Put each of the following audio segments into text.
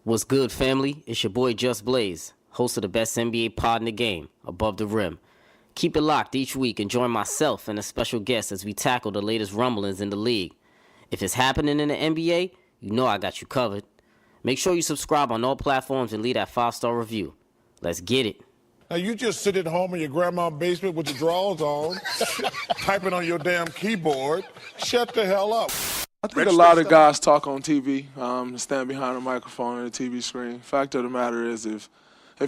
What's good, family? It's your boy Just Blaze, host of the best NBA pod in the game, Above the Rim. Keep it locked each week and join myself and a special guest as we tackle the latest rumblings in the league. If it's happening in the NBA, you know I got you covered. Make sure you subscribe on all platforms and leave that 5-star review. Let's get it. Now, you just sit at home in your grandma's basement with your drawers on, typing on your damn keyboard. Shut the hell up. I think a lot of guys talk on TV, stand behind a microphone and a TV screen. Fact of the matter is, if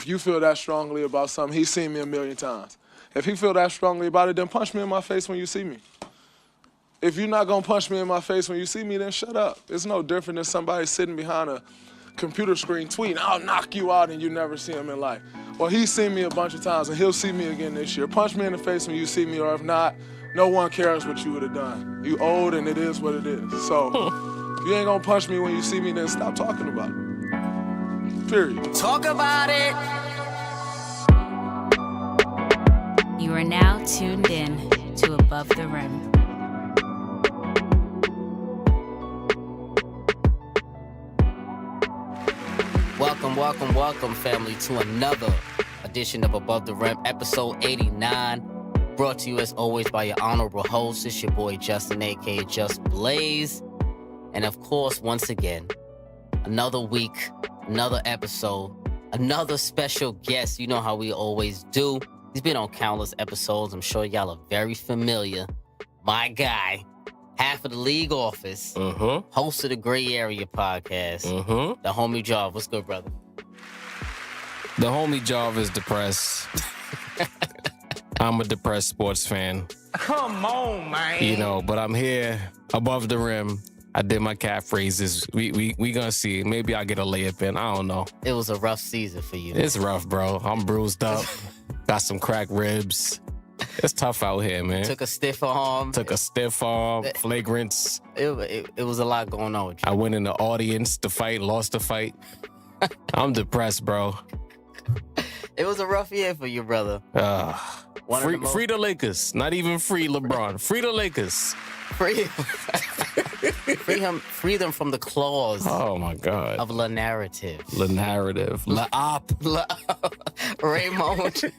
you feel that strongly about something, he's seen me a million times. If he feel that strongly about it, then punch me in my face when you see me. If you're not going to punch me in my face when you see me, then shut up. It's no different than somebody sitting behind a computer screen tweeting, I'll knock you out, and you never see him in life. Well, he's seen me a bunch of times, and he'll see me again this year. Punch me in the face when you see me, or if not, no one cares what you would have done. You old, and it is what it is. So if you ain't going to punch me when you see me, then stop talking about it. Period. Talk about it. You are now tuned in to Above the Rim. Welcome, family, to another edition of Above the Rim, episode 89. Brought to you, as always, by your honorable host. It's your boy Justin, a.k.a. Just Blaze. And, of course, once again, another week, another episode, another special guest. You know how we always do. He's been on countless episodes. I'm sure y'all are very familiar. My guy, half of the league office, host of the Gray Area podcast, the homie Jarvis. What's good, brother? The homie Jarvis is depressed. I'm a depressed sports fan. Come on, man. You know, but I'm here above the rim. I did my calf raises. We gonna see. Maybe I'll get a layup in. I don't know. It was a rough season for you. It's rough, bro. I'm bruised up. Got some cracked ribs. It's tough out here, man. Took a stiff arm. Flagrants. It was a lot going on with you. I went in the audience to fight, lost the fight. I'm depressed, bro. It was a rough year for you, brother. Free the Lakers. Not even free LeBron. Free the Lakers. Free them from the claws. Oh my God. Of La Narrative. La Narrative. La Op. Raymond.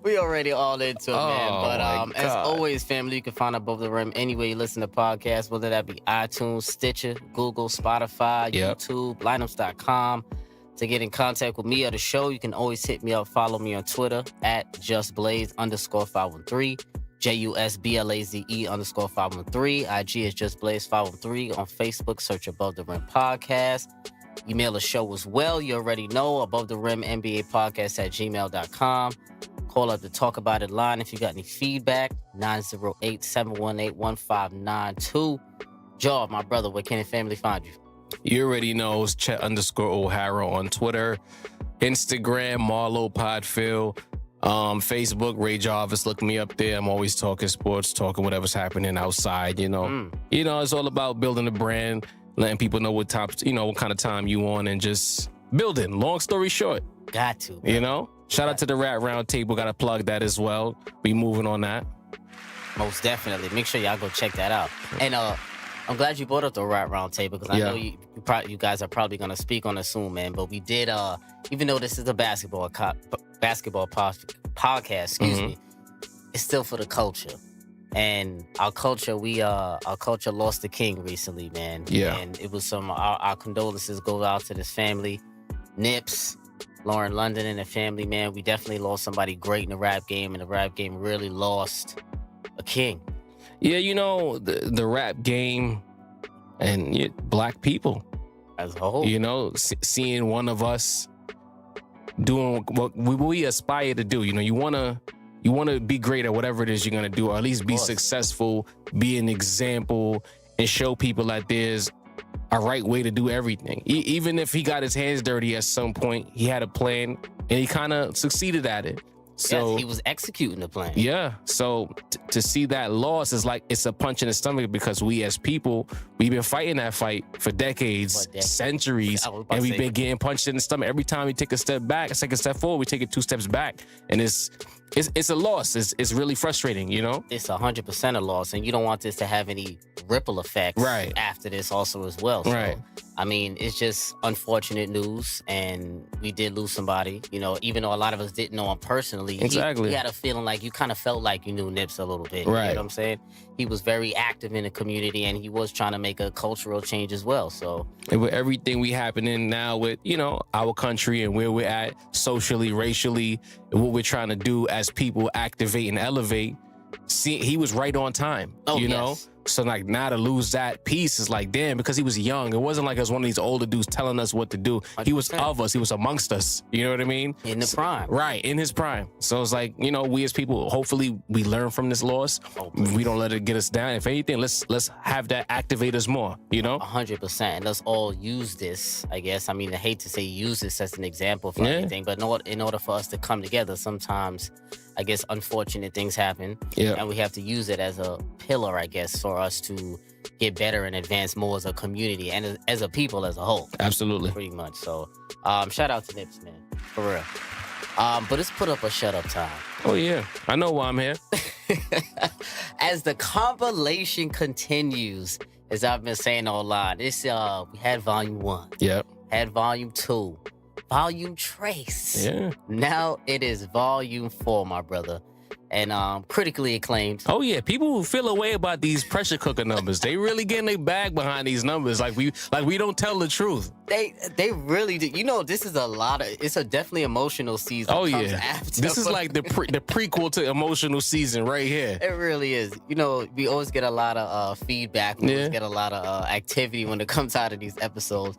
We already all into it, man. But as always, family, you can find Above the Rim anywhere you listen to podcasts, whether that be iTunes, Stitcher, Google, Spotify, YouTube, lineups.com. To get in contact with me or the show, you can always hit me up. Follow me on Twitter at justblaze_513. JUSBLAZE_513. IG is justblaze513. On Facebook, search Above the Rim Podcast. Email the show as well. You already know, Above the Rim NBA Podcast at gmail.com. Call up the Talk About It line if you got any feedback. 908-718-1592. Jaw, my brother, where can the family find you? You already know it's Chet_O'Hara on Twitter, Instagram, Marlo Podfield, Facebook, Ray Jarvis. Look me up there. I'm always talking sports, talking whatever's happening outside. You know, it's all about building a brand, letting people know what kind of time you on, and just building. Long story short, got to, man. You know. Shout out to the Rat Round Table. Got to plug that as well. Be moving on that. Most definitely. Make sure y'all go check that out. And I'm glad you brought up the Rat Round Table, because I know you guys are probably going to speak on it soon, man. But we did, even though this is a basketball podcast, excuse me, it's still for the culture. And our culture lost the king recently, man. Yeah. And it was our condolences go out to this family. Nips, Lauren London and the family, man. We definitely lost somebody great in the rap game, and the rap game really lost a king. Yeah, you know, the rap game and black people as a whole. You know, seeing one of us doing what we aspire to do. You know, you want to be great at whatever it is you're going to do, or at least be successful, be an example, and show people that there's a right way to do everything. Even if he got his hands dirty at some point, he had a plan, and he kind of succeeded at it. So yes, he was executing the plan. Yeah. So to see that loss is like, it's a punch in the stomach, because we as people, we've been fighting that fight for decades, centuries, and we've been getting punched in the stomach. Every time we take a step back, it's like a step forward, we take it 2 steps back. And it's it's a loss. It's really frustrating, you know? It's 100% a loss, and you don't want this to have any ripple effects Right. after this also as well. So, Right. I mean, it's just unfortunate news, and we did lose somebody, you know, even though a lot of us didn't know him personally. Exactly. He had a feeling like you kind of felt like you knew Nips a little bit. You know Right. what I'm saying? He was very active in the community, and he was trying to make a cultural change as well. So, And with everything we happening now with, you know, our country and where we're at socially, racially, and what we're trying to do as people activate and elevate, see, he was right on time, you know? yes. So like now to lose that piece is like, damn, because he was young. It wasn't like it was one of these older dudes telling us what to do. He was 100%. of us. He was amongst us. You know what I mean? In the prime. Right, in his prime. So it's like, you know, we as people, hopefully we learn from this loss. We don't let it get us down. If anything, let's have that activate us more, you know? 100%. And let's all use this, I guess. I mean, I hate to say use this as an example for Yeah. anything, but in order for us to come together, sometimes, I guess, unfortunate things happen. Yeah. And we have to use it as a pillar, I guess, for us to get better and advance more as a community and as a people as a whole. Absolutely. Pretty much. So, shout out to Nips, man. For real. But it's put up a shut up time. Oh, yeah. I know why I'm here. As the compilation continues, as I've been saying all along, we had volume 1, Yep. had volume 2, volume trace. Yeah. Now it is volume 4, my brother. And critically acclaimed. Oh yeah, people who feel a way about these pressure cooker numbers. They really getting their bag behind these numbers. Like we don't tell the truth. They really do. You know, this is it's a definitely emotional season. Oh comes yeah, after, this is like the prequel to emotional season right here. It really is. You know, we always get a lot of feedback. We always Yeah. get a lot of activity when it comes out of these episodes.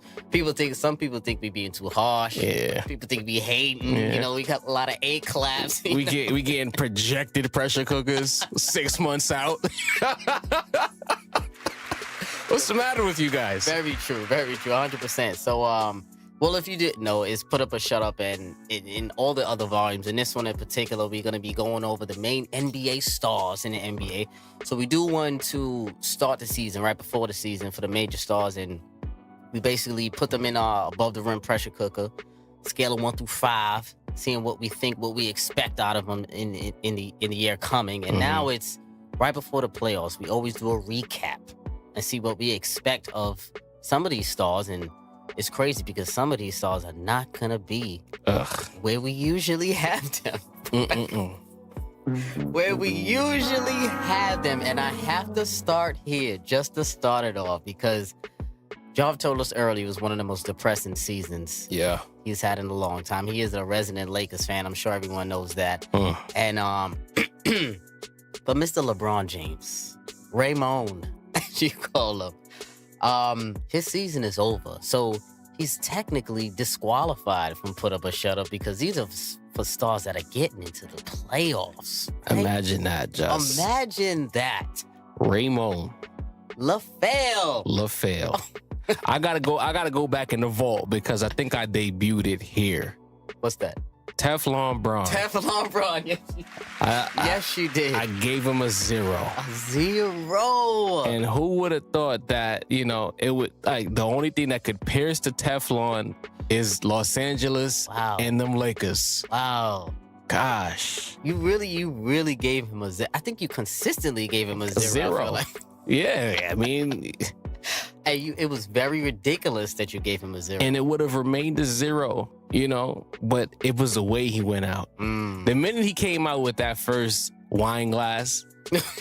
Some people think we being too harsh. Yeah. People think we hating. Yeah. You know, we got a lot of A claps. We getting projected pressure cookers 6 months out. What's the matter with you guys? Very true, 100%. So, well, if you didn't know, it's put up a shut up, and in all the other volumes, in this one in particular, we're going to be going over the main NBA stars in the NBA. So we do one to start the season, right before the season, for the major stars, and we basically put them in our above the rim pressure cooker, scale of 1 through 5, seeing what we think, what we expect out of them in the year coming. And now it's right before the playoffs. We always do a recap and see what we expect of some of these stars. And it's crazy because some of these stars are not going to be where we usually have them. Where we usually have them. And I have to start here just to start it off because Jav told us earlier it was one of the most depressing seasons Yeah. he's had in a long time. He is a resident Lakers fan. I'm sure everyone knows that. And but Mr. LeBron James, Raymond, as you call him, his season is over. So he's technically disqualified from put up or shut up because these are for stars that are getting into the playoffs. Right? Imagine that, just Imagine that. Raymond LaFell. I gotta go back in the vault because I think I debuted it here. What's that? Teflon Braun. Teflon Braun. Yes, you did. I gave him a 0. A 0. And who would have thought that, you know, it would, like, the only thing that could pierce the Teflon is Los Angeles and them Lakers. Wow. Gosh. You really gave him a 0. I think you consistently gave him a 0. I feel like. Yeah, I mean, it was very ridiculous that you gave him a 0. and it would have remained a 0, you know, but it was the way he went out. The minute he came out with that first wine glass,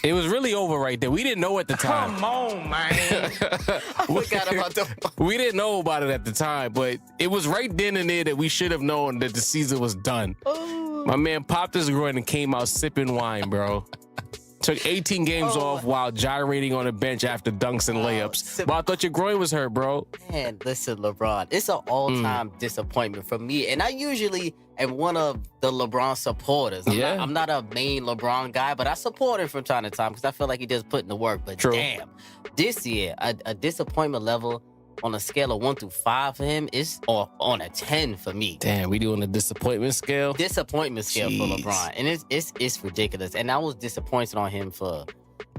it was really over right there. We didn't know at the time. Come on, man. I forgot about the. We didn't know about it at the time, but it was right then and there that we should have known that the season was done. My man popped his groin and came out sipping wine, bro. Took 18 games off while gyrating on the bench after dunks and layups. But I thought your groin was hurt, bro. Man, listen, LeBron, it's an all-time disappointment for me. And I usually am one of the LeBron supporters. I'm not a main LeBron guy, but I support him from time to time because I feel like he does put in the work. But damn, this year, a disappointment level on a scale of 1 through 5 for him is on a 10 for me. Damn, we doing a disappointment scale? Disappointment scale for LeBron. And it's ridiculous. And I was disappointed on him for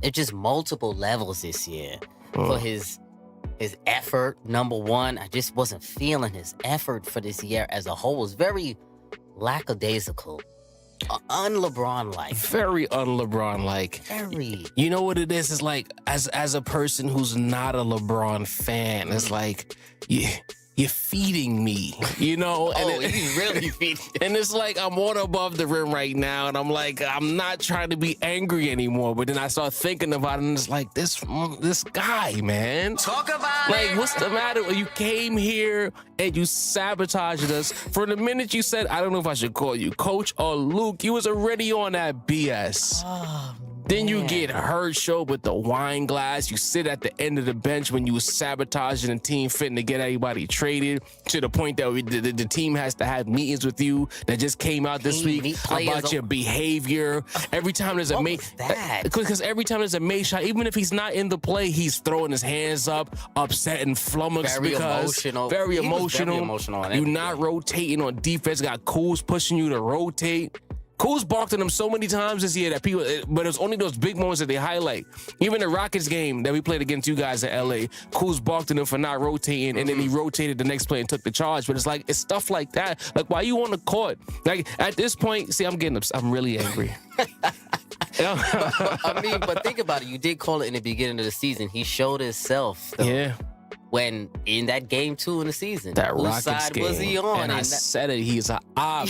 just multiple levels this year. For his effort, number one. I just wasn't feeling his effort for this year as a whole. It was very lackadaisical. Un-LeBron-like. Very un-LeBron-like. Very. You know what it is? It's like, as a person who's not a LeBron fan, it's like, you're feeding me, you know? And he's really feeding. And it's like, I'm on above the rim right now, and I'm like, I'm not trying to be angry anymore. But then I start thinking about it, and it's like, this guy, man. Talk about Like, it. what's the matter? You came here and you sabotaged us. From the minute you said, I don't know if I should call you Coach or Luke, you was already on that BS. Then you get hurt, show with the wine glass. You sit at the end of the bench when you was sabotaging the team, fitting to get everybody traded, to the point that the team has to have meetings with you that just came out this week about your behavior. Every time there's a because every time there's a made shot, even if he's not in the play, he's throwing his hands up, upset and flummoxed Very emotional. Very He was emotional. very emotional on You're everything. not rotating on defense. Got Kuz pushing you to rotate. Kuz balked at him so many times this year that people, but it was only those big moments that they highlight. Even the Rockets game that we played against you guys in LA, Kuz balked at him for not rotating, and then he rotated the next play and took the charge. But it's like, it's stuff like that. Like, why you on the court? Like, at this point, see, I'm really angry. I mean, but think about it. You did call it in the beginning of the season. He showed himself. Though, Yeah. when in that game 2 in the season. That Whose Rockets side game. was he on? And I said it, he's an op.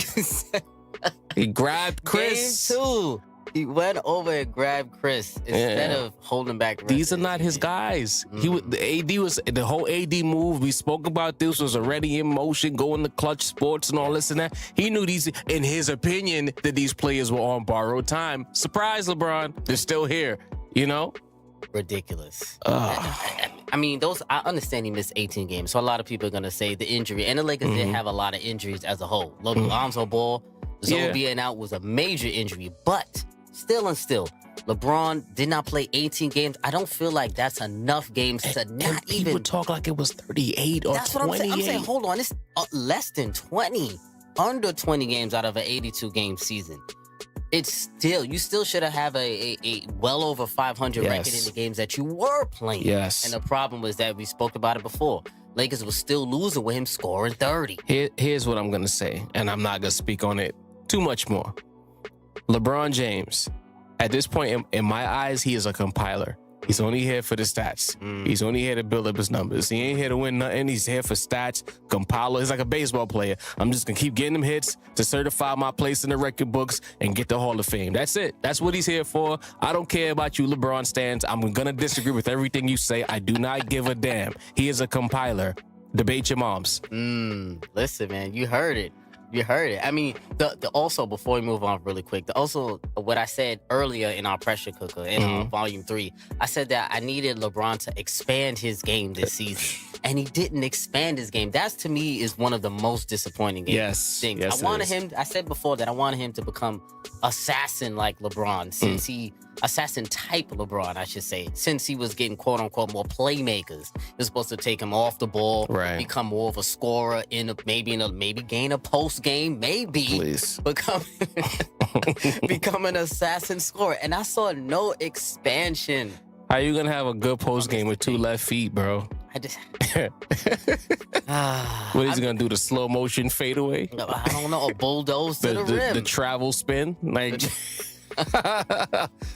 He grabbed Chris. Game 2. He went over and grabbed Chris instead of holding back the rest These are of not his team. guys. The whole AD move. We spoke about this was already in motion, going to clutch sports and all this and that. He knew these, in his opinion, that these players were on borrowed time. Surprise, LeBron, they're still here. You know, Ridiculous. I mean, I understand he missed 18 games, so a lot of people are gonna say the injury, and the Lakers did have a lot of injuries as a whole. Lonzo Ball, Zoe being out was a major injury, but still, LeBron did not play 18 games. I don't feel like that's enough games to not even. People talk like it was 38 or That's 28. what I'm saying. I'm saying, hold on, it's less than 20, under 20 games out of an 82 game season. It's still, you still should have a well over 500 record in the games that you were playing. Yes. And the problem was that we spoke about it before. Lakers was still losing with him scoring 30. Here's what I'm gonna say, and I'm not gonna speak on it too much more. LeBron James, at this point in my eyes, he is a compiler. He's only here for the stats. He's only here to build up his numbers. He ain't here to win nothing. He's here for stats, compiler. He's like a baseball player. I'm just going to keep getting him hits to certify my place in the record books and get the Hall of Fame. That's it. That's what he's here for. I don't care about you LeBron stans. I'm going to disagree with everything you say. I do not give a damn. He is a compiler. Debate your moms. Listen, man, you heard it. You heard it. I mean, also, before we move on really quick, also what I said earlier in our pressure cooker in volume 3, I said that I needed LeBron to expand his game this season. And he didn't expand his game. That, to me, is one of the most disappointing things. Yes, I wanted him, I said before that I wanted him to become assassin like LeBron, assassin type LeBron, I should say, since he was getting quote unquote more playmakers. You're supposed to take him off the ball, become more of a scorer maybe gain a post game, become an assassin scorer. And I saw no expansion. How you going to have a good post game with 2 left feet, bro? I just What is he going to do, the slow motion fadeaway? I don't know, a bulldoze to the rim. The travel spin? Like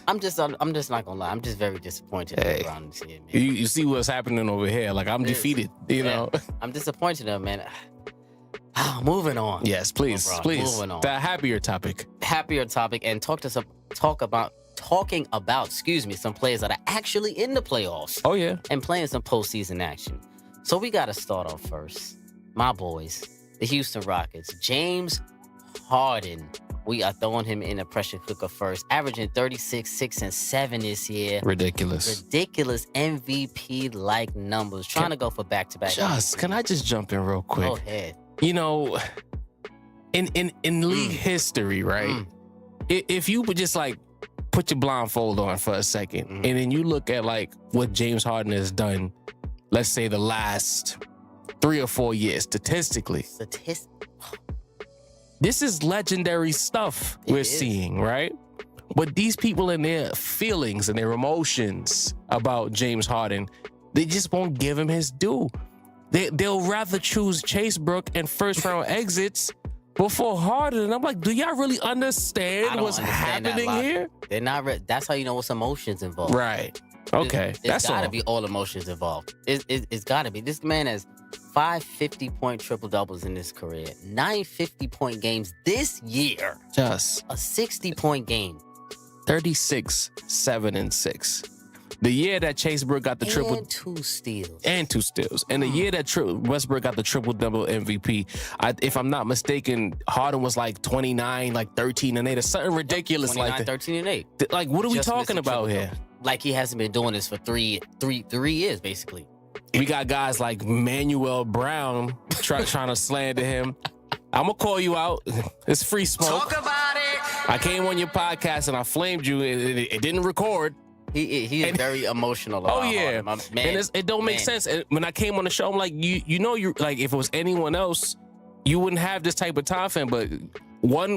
I'm just not gonna lie. I'm just very disappointed in LeBron this year, man. you see what's happening over here. Like, I'm defeated, you know? I'm disappointed in him, man. Moving on. Yes, please. Moving on. The happier topic. And talking about some players that are actually in the playoffs. Oh, yeah. And playing some postseason action. So we got to start off first. My boys, the Houston Rockets. James Harden. We are throwing him in a pressure cooker first. Averaging 36, 6, and 7 this year. Ridiculous MVP-like numbers. Trying to go for back-to-back. Can I just jump in real quick? Go ahead. You know, in league history, right? If you would just like put your blindfold on for a second, and then you look at like what James Harden has done, let's say the last 3 or 4 years, statistically. This is legendary stuff we're seeing, right? But these people in their feelings and their emotions about James Harden, they just won't give him his due. They'll rather choose Chase Brook and first-round exits before Harden. And I'm like, do y'all really understand what's happening here? They're not. That's how you know what's emotions involved. Right. Okay. It's got to be all emotions involved. It's got to be. This man has 5 50-point triple-doubles in his career. 9 50-point games this year. Just a 60-point game. 36, 7, and 6. The year that Chase Brook got the triple... And 2 steals. And 2 steals. And the year that Westbrook got the triple-double MVP, if I'm not mistaken, Harden was like 29, like 13 and 8, or something ridiculous 29, like that. 13 and 8. Like, what are we talking about here? Like he hasn't been doing this for three years, basically. We got guys like Manuel Brown trying to slander him. I'm going to call you out. It's free smoke. Talk about it. I came on your podcast and I flamed you. It didn't record. He is very emotional. Oh yeah, man, and it don't make sense. And when I came on the show, I'm like, you know, like if it was anyone else, you wouldn't have this type of time frame. But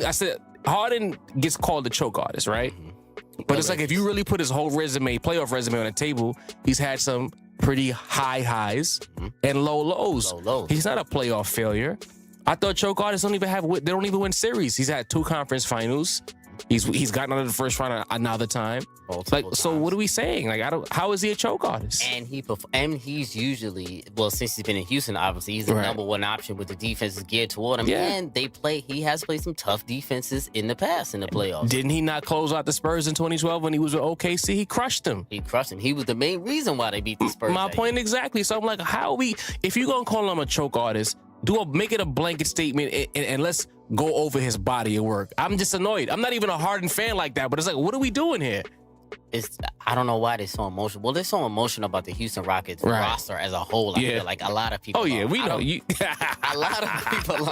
I said Harden gets called the choke artist, right? Mm-hmm. But it's like if you really put his whole playoff resume on the table, he's had some pretty high highs and low lows. He's not a playoff failure. I thought choke artists they don't even win series. He's had 2 conference finals. He's gotten out of the first round another time. So what are we saying? Like, how is he a choke artist? And he's usually, since he's been in Houston, obviously he's the number 1 option with the defenses geared toward him. Yeah. And he has played some tough defenses in the past in the playoffs. Didn't he not close out the Spurs in 2012 when he was with OKC? He crushed them. He was the main reason why they beat the Spurs. My point exactly. So I'm like, if you're gonna call him a choke artist, make it a blanket statement and let's go over his body of work. I'm just annoyed. I'm not even a Harden fan like that, but it's like, what are we doing here? I don't know why they're so emotional. Well, they're so emotional about the Houston Rockets roster as a whole. I feel like a lot of people. Oh yeah, we know you. A lot of people.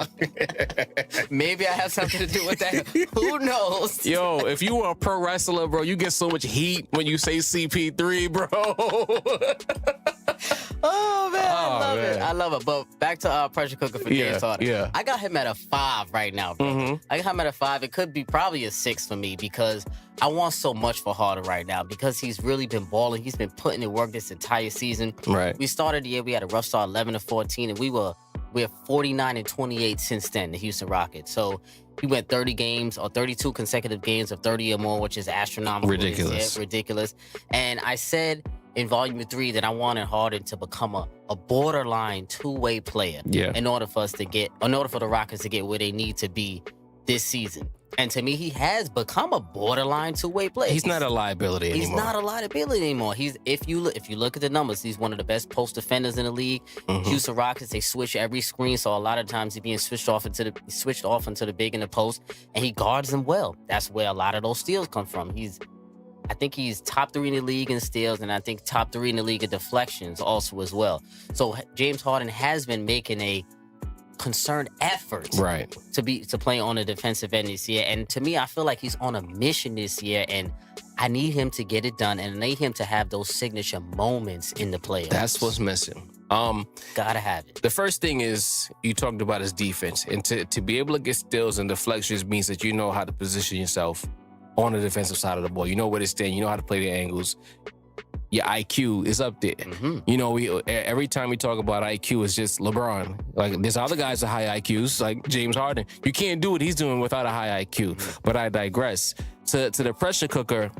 Maybe I have something to do with that. Who knows? Yo, if you were a pro wrestler, bro, you get so much heat when you say CP3, bro. Oh man, I love it. But back to pressure cooker for James Harden. Yeah. I got him at a 5 right now, bro. Mm-hmm. I got him at a 5. It could be probably a 6 for me because I want so much for Harden right now because he's really been balling. He's been putting in work this entire season. Right. We started the year, we had a rough start, 11-14, and we're 49-28 since then, the Houston Rockets. So he went 30 games or 32 consecutive games of 30 or more, which is astronomical. Ridiculous. And I said in volume 3 that I wanted Harden to become a borderline 2-way player in order for the Rockets to get where they need to be this season. And to me, he has become a borderline 2-way player. He's not a liability anymore. He's not a liability anymore. If you look at the numbers, he's one of the best post defenders in the league. Mm-hmm. Houston Rockets, they switch every screen, so a lot of times he's being switched off into the big in the post, and he guards them well. That's where a lot of those steals come from. I think he's top 3 in the league in steals, and I think top 3 in the league in deflections also as well. So James Harden has been making a concerted effort to play on the defensive end this year. And to me, I feel like he's on a mission this year, and I need him to get it done, and I need him to have those signature moments in the playoffs. That's what's missing. Gotta have it. The first thing is you talked about his defense, and to be able to get steals and deflections means that you know how to position yourself on the defensive side of the ball. You know where to stand. You know how to play the angles. Your IQ is up there. Mm-hmm. You know, every time we talk about IQ, it's just LeBron. Like, there's other guys with high IQs, like James Harden. You can't do what he's doing without a high IQ. Mm-hmm. But I digress. To the pressure cooker,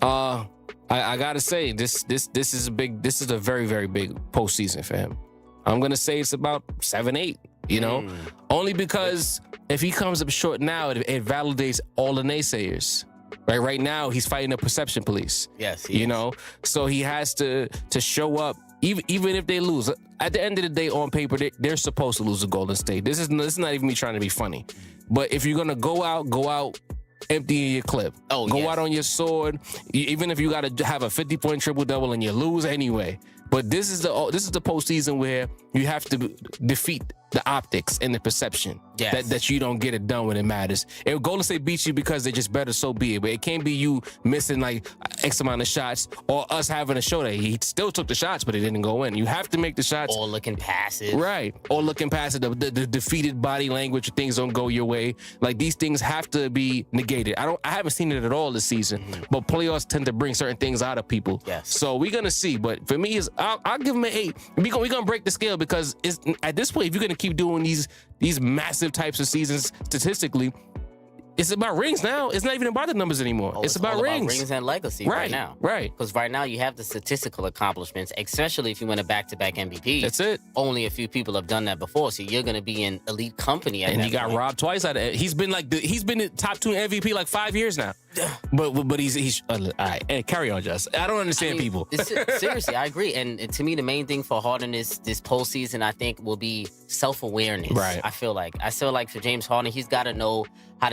I gotta say, this is a very, very big postseason for him. I'm gonna say it's about 7-8. You know, only because if he comes up short now, it validates all the naysayers. Right now, he's fighting the perception police. Yes, you know, so he has to show up, even if they lose. At the end of the day, on paper, they're supposed to lose to Golden State. This is not even me trying to be funny, but if you're gonna go out emptying your clip. Go out on your sword, even if you got to have a 50-point triple-double and you lose anyway. But this is the postseason where you have to defeat the optics and the perception that you don't get it done when it matters. If Golden State beats you because they're just better, so be it. But it can't be you missing like X amount of shots or us having a show that he still took the shots, but it didn't go in. You have to make the shots. Or looking passive. Right. Or looking passive. The defeated body language, things don't go your way. Like, these things have to be negated. I haven't seen it at all this season, but playoffs tend to bring certain things out of people. Yes. So we're going to see. But for me, I'll give him an 8. We're going to break the scale because at this point, if you're going to keep doing these massive types of seasons statistically, it's about rings now. It's not even about the numbers anymore. Oh, it's about rings. About rings and legacy right now. Right. Because right now you have the statistical accomplishments, especially if you win a back-to-back MVP. That's it. Only a few people have done that before, so you're going to be in elite company. And he got robbed twice out of it. He's been the top 2 MVP like 5 years now. But he's all right. And carry on, Just. I don't understand people. Seriously, I agree. And to me, the main thing for Harden this postseason, I think, will be self-awareness. Right. I feel like for James Harden, he's got to know how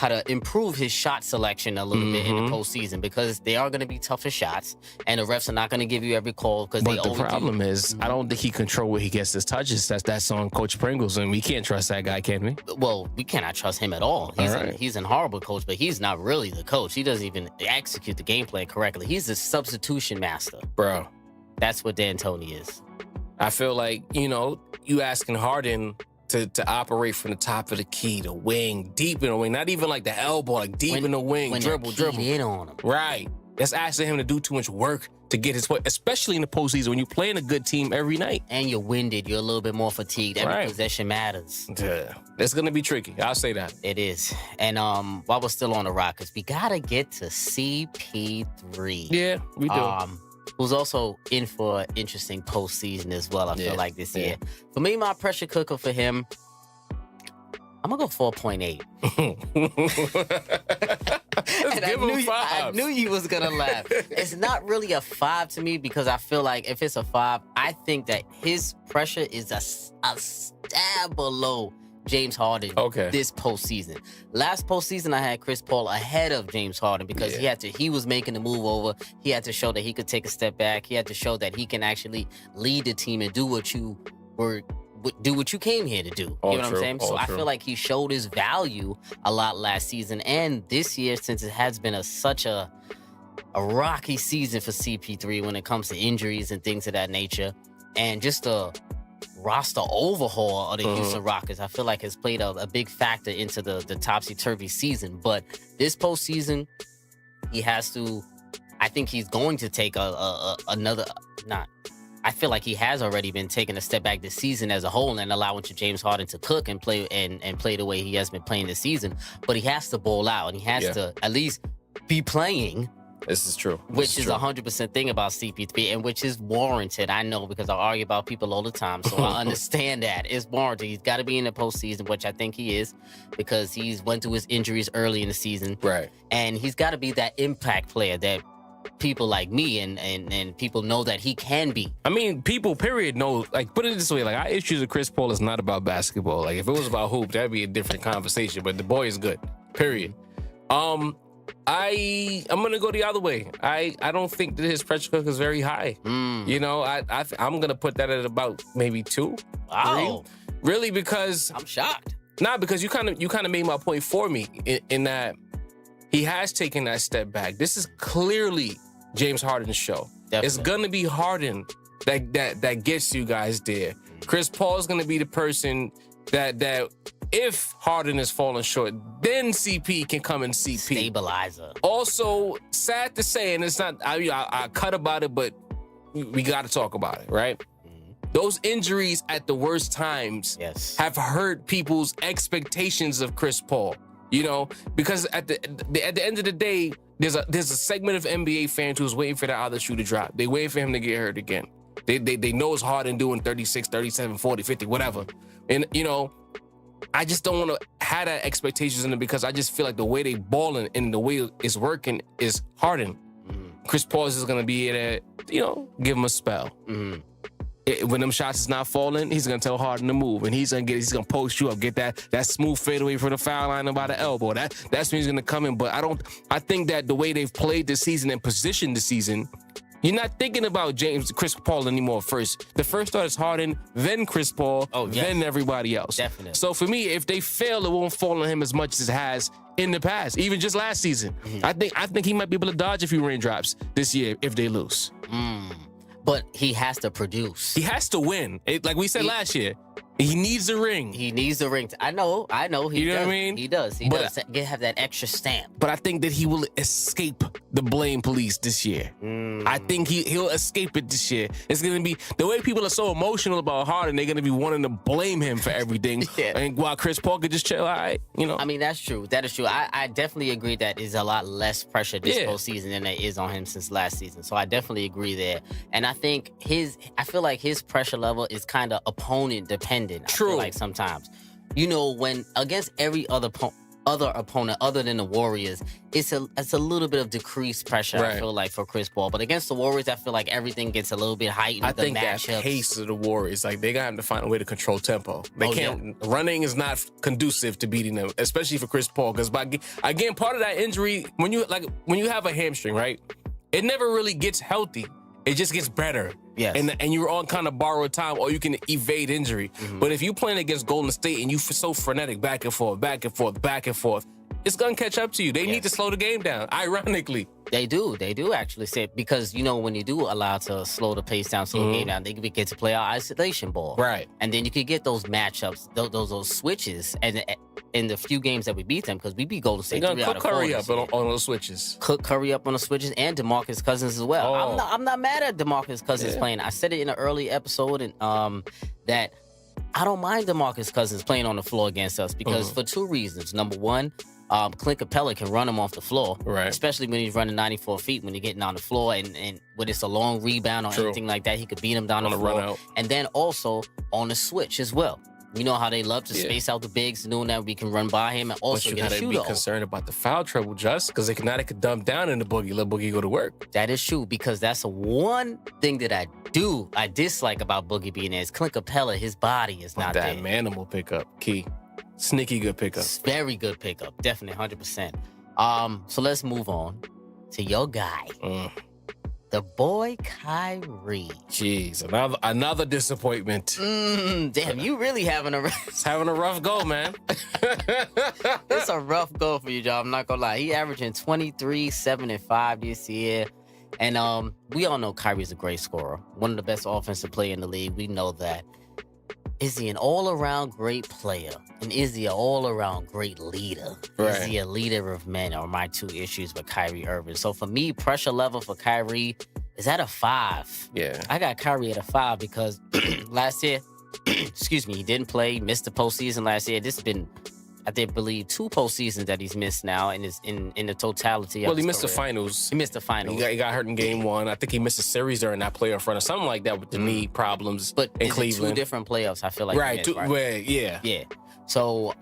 to improve his shot selection a little bit in the postseason, because they are going to be tougher shots, and the refs are not going to give you every call because they But the problem is, I don't think he control where he gets his touches. That's on Coach Pringles, and we can't trust that guy, can we? Well, we cannot trust him at all. He's an horrible coach, but he's not really the coach. He doesn't even execute the game plan correctly. He's the substitution master. Bro, that's what D'Antoni is. I feel like, you asking Harden to operate from the top of the key, the wing, deep in the wing, not even like the elbow, like deep in the wing, dribble. In on him. Right. That's asking him to do too much work to get his way, especially in the postseason when you're playing a good team every night. And you're winded. You're a little bit more fatigued. Every possession matters. Yeah. It's going to be tricky. I'll say that. It is. And while we're still on the Rockets, we got to get to CP3. Yeah, we do. Who's also in for an interesting postseason as well, I feel like, this year. For me, my pressure cooker for him, I'm going to go 4.8. I knew you was going to laugh. It's not really a 5 to me, because I feel like if it's a 5, I think that his pressure is a stab below James Harden this postseason. Last postseason, I had Chris Paul ahead of James Harden because he was making the move over. He had to show that he could take a step back. He had to show that he can actually lead the team and do what you came here to do. You know what I'm saying? So I feel like he showed his value a lot last season. And this year, since it has been such a rocky season for CP3 when it comes to injuries and things of that nature, and just a roster overhaul of the Houston Rockets, I feel like has played a big factor into the topsy-turvy season. But this postseason, I think he's going to take I feel like he has already been taking a step back this season as a whole and allowing James Harden to cook and play and play the way he has been playing this season. But he has to ball out, and he has to at least be playing. This is true. Which is 100% thing about CP3, and which is warranted. I know, because I argue about people all the time, so I understand that. It's warranted. He's got to be in the postseason, which I think he is, because he's went through his injuries early in the season. Right. And he's got to be that impact player that people like me and people know that he can be. I mean, people, period, know, like, put it this way, like, our issues with Chris Paul is not about basketball. Like, if it was about hoop, that'd be a different conversation, but the boy is good, period. I'm gonna go the other way. I don't think that his pressure cooker is very high. I'm gonna put that at about maybe 2. Wow. 3. Really, because I'm shocked. Nah, because you kind of made my point for me in that he has taken that step back. This is clearly James Harden's show. Definitely. It's gonna be Harden that gets you guys there. Chris Paul is gonna be the person that if Harden is falling short, then CP can come and CP. Stabilizer. Also, sad to say, and it's not, I cut about it, but we got to talk about it, right? Those injuries at the worst times have hurt people's expectations of Chris Paul. Because at the end of the day, there's a segment of NBA fans who's waiting for the other shoe to drop. They waiting for him to get hurt again. They know it's Harden doing 36, 37, 40, 50, whatever. And, I just don't want to have that expectations in it, because I just feel like the way they balling and the way it's working is Harden. Chris Paul is going to be here to, give him a spell. When them shots is not falling, he's going to tell Harden to move, and he's going to post you up, get that smooth fadeaway from the foul line by the elbow. That's when he's going to come in. But I think that the way they've played this season and positioned the season, you're not thinking about Chris Paul anymore first. The first thought is Harden, then Chris Paul, then everybody else. Definitely. So for me, if they fail, it won't fall on him as much as it has in the past, even just last season. I think he might be able to dodge a few raindrops this year if they lose. But he has to produce. He has to win. Like we said last year, He needs a ring. He needs the ring. I know. He You know does. what I mean? He does. He But- does have that extra stamp. But I think that he will escape the blame police this year. I think he'll escape it this year. It's going to be the way people are so emotional about Harden. They're going to be wanting to blame him for everything. Yeah. And while Chris Paul could just chill, all right, you know. I mean, that's true. That is true. I definitely agree that is a lot less pressure this Yeah. postseason than there is on him since last season. So I definitely agree there. And I think I feel like his pressure level is kind of opponent dependent. True. I feel like sometimes, when against every other opponent other than the Warriors, it's a little bit of decreased pressure. Right. I feel like for Chris Paul, but against the Warriors, I feel like everything gets a little bit heightened. I the think that matchups. pace of the Warriors, like they got to find a way to control tempo. They can't. Running is not conducive to beating them, especially for Chris Paul. Because again, part of that injury, when you have a hamstring, right, it never really gets healthy. It just gets better. Yes. And you're on kind of borrowed time, or you can evade injury. But if you're playing against Golden State and you so frenetic back and forth, it's gonna catch up to you. They need to slow the game down. Ironically. They do actually say, because when you do allow to slow the pace down, slow the game down, they get to play our isolation ball, Right. And then you could get those matchups, those switches, and in the few games that we beat them, because we beat Golden State. They're gonna 3 out cook of 4 Curry this up year. on those switches. Cook Curry up on the switches, and DeMarcus Cousins as well. Oh. I'm not mad at DeMarcus Cousins Yeah. playing. I said it in an early episode, and that I don't mind DeMarcus Cousins playing on the floor against us because for 2 reasons. Number one, Clint Capella can run him off the floor, Right. especially when he's running 94 feet, when he's getting on the floor, and when it's a long rebound or True. anything like that, he could beat him down On the a floor. run out. And then also on the switch as well. You know how they love to Yeah. space out the bigs, and doing that we can run by him and But also you get a gotta shooter be off. concerned about the foul trouble, just because they could dump down in the boogie, let boogie go to work. That is true, because that's one thing that I dislike about Boogie being there is Clint Capella, his body is not That there. manimal pickup, key, sneaky good pickup. It's very good pickup, definitely 100%. So let's move on to your guy, the boy Kyrie. Jeez, another disappointment. Damn, you really having It's having a rough go, man. it's a rough go for you, Joe. I'm not gonna lie. He averaging 23, 7, and 5 this year. And we all know Kyrie's a great scorer, one of the best offensive players in the league. We know that. Is he an all-around great player? And is he an all-around great leader? Right. Is he a leader of men? Are my 2 issues with Kyrie Irving. So for me, pressure level for Kyrie is at a 5. Yeah. I got Kyrie at a 5 because last year, excuse me, he didn't play, missed the postseason last year. This has been, I believe, 2 postseasons that he's missed now in the totality of Well, he his missed the career. finals. He missed the finals. He got hurt in game 1. I think he missed a series during that playoff run or something like that with the knee problems But in is it Cleveland. 2 different playoffs, I feel like. he Right. missed, right? Well, yeah. Yeah. So,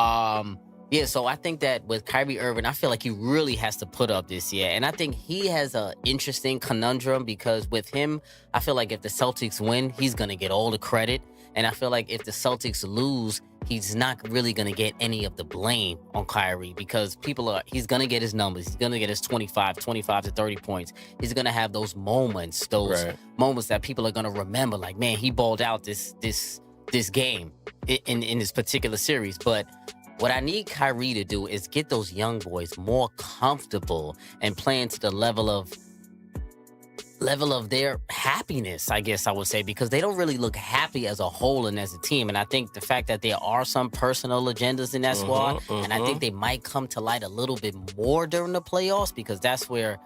so I think that with Kyrie Irving, I feel like he really has to put up this year. And I think he has an interesting conundrum because with him, I feel like if the Celtics win, he's going to get all the credit. And I feel like if the Celtics lose, he's not really going to get any of the blame on Kyrie because he's going to get his numbers. He's going to get his 25 to 30 points. He's going to have those moments, moments that people are going to remember. Like, man, he balled out this game in this particular series. But what I need Kyrie to do is get those young boys more comfortable and playing to the level of their happiness, I guess I would say, because they don't really look happy as a whole and as a team. And I think the fact that there are some personal agendas in that squad, and I think they might come to light a little bit more during the playoffs because that's where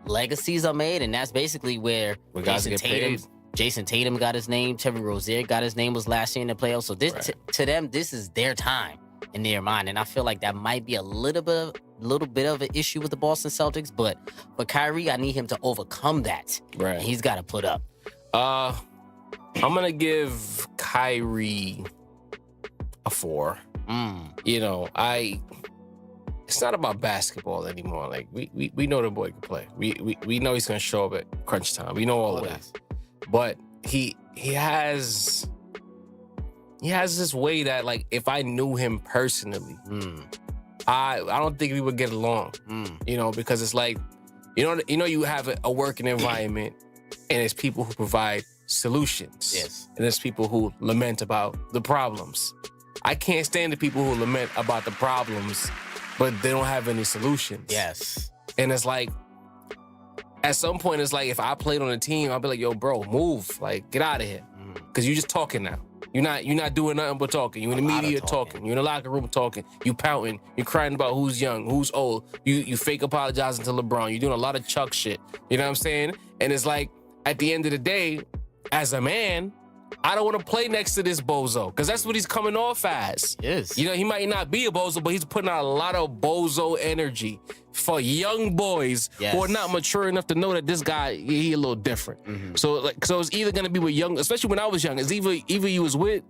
legacies are made, and that's basically where Jason Tatum got his name, Terry Rozier got his name, was last year in the playoffs. So this to them, this is their time in their mind, and I feel like that might be a little bit of an issue with the Boston Celtics. But for Kyrie, I need him to overcome that. Right. And he's got to put up. I'm gonna give Kyrie a 4. You know, it's not about basketball anymore. Like we know the boy can play. We know he's gonna show up at crunch time. We know all of that. But he has this way that, like, if I knew him personally, I don't think we would get along. You know, because it's like, you have a working environment, and there's people who provide solutions. Yes. And there's people who lament about the problems. I can't stand the people who lament about the problems, but they don't have any solutions. Yes. And it's like, at some point, it's like, if I played on a team, I'd be like, yo, bro, move. Like, get out of here. Because you're just talking now. You're not doing nothing but talking. You in the media talking. You in the locker room talking. You pouting. You're crying about who's young, who's old. You fake apologizing to LeBron. You're doing a lot of Chuck shit. You know what I'm saying? And it's like, at the end of the day, as a man, I don't want to play next to this bozo, because that's what he's coming off as. Yes. You know, he might not be a bozo, but he's putting out a lot of bozo energy for young boys who are not mature enough to know that this guy, he a little different. So it's either gonna be with young, especially when I was young, it's either you was with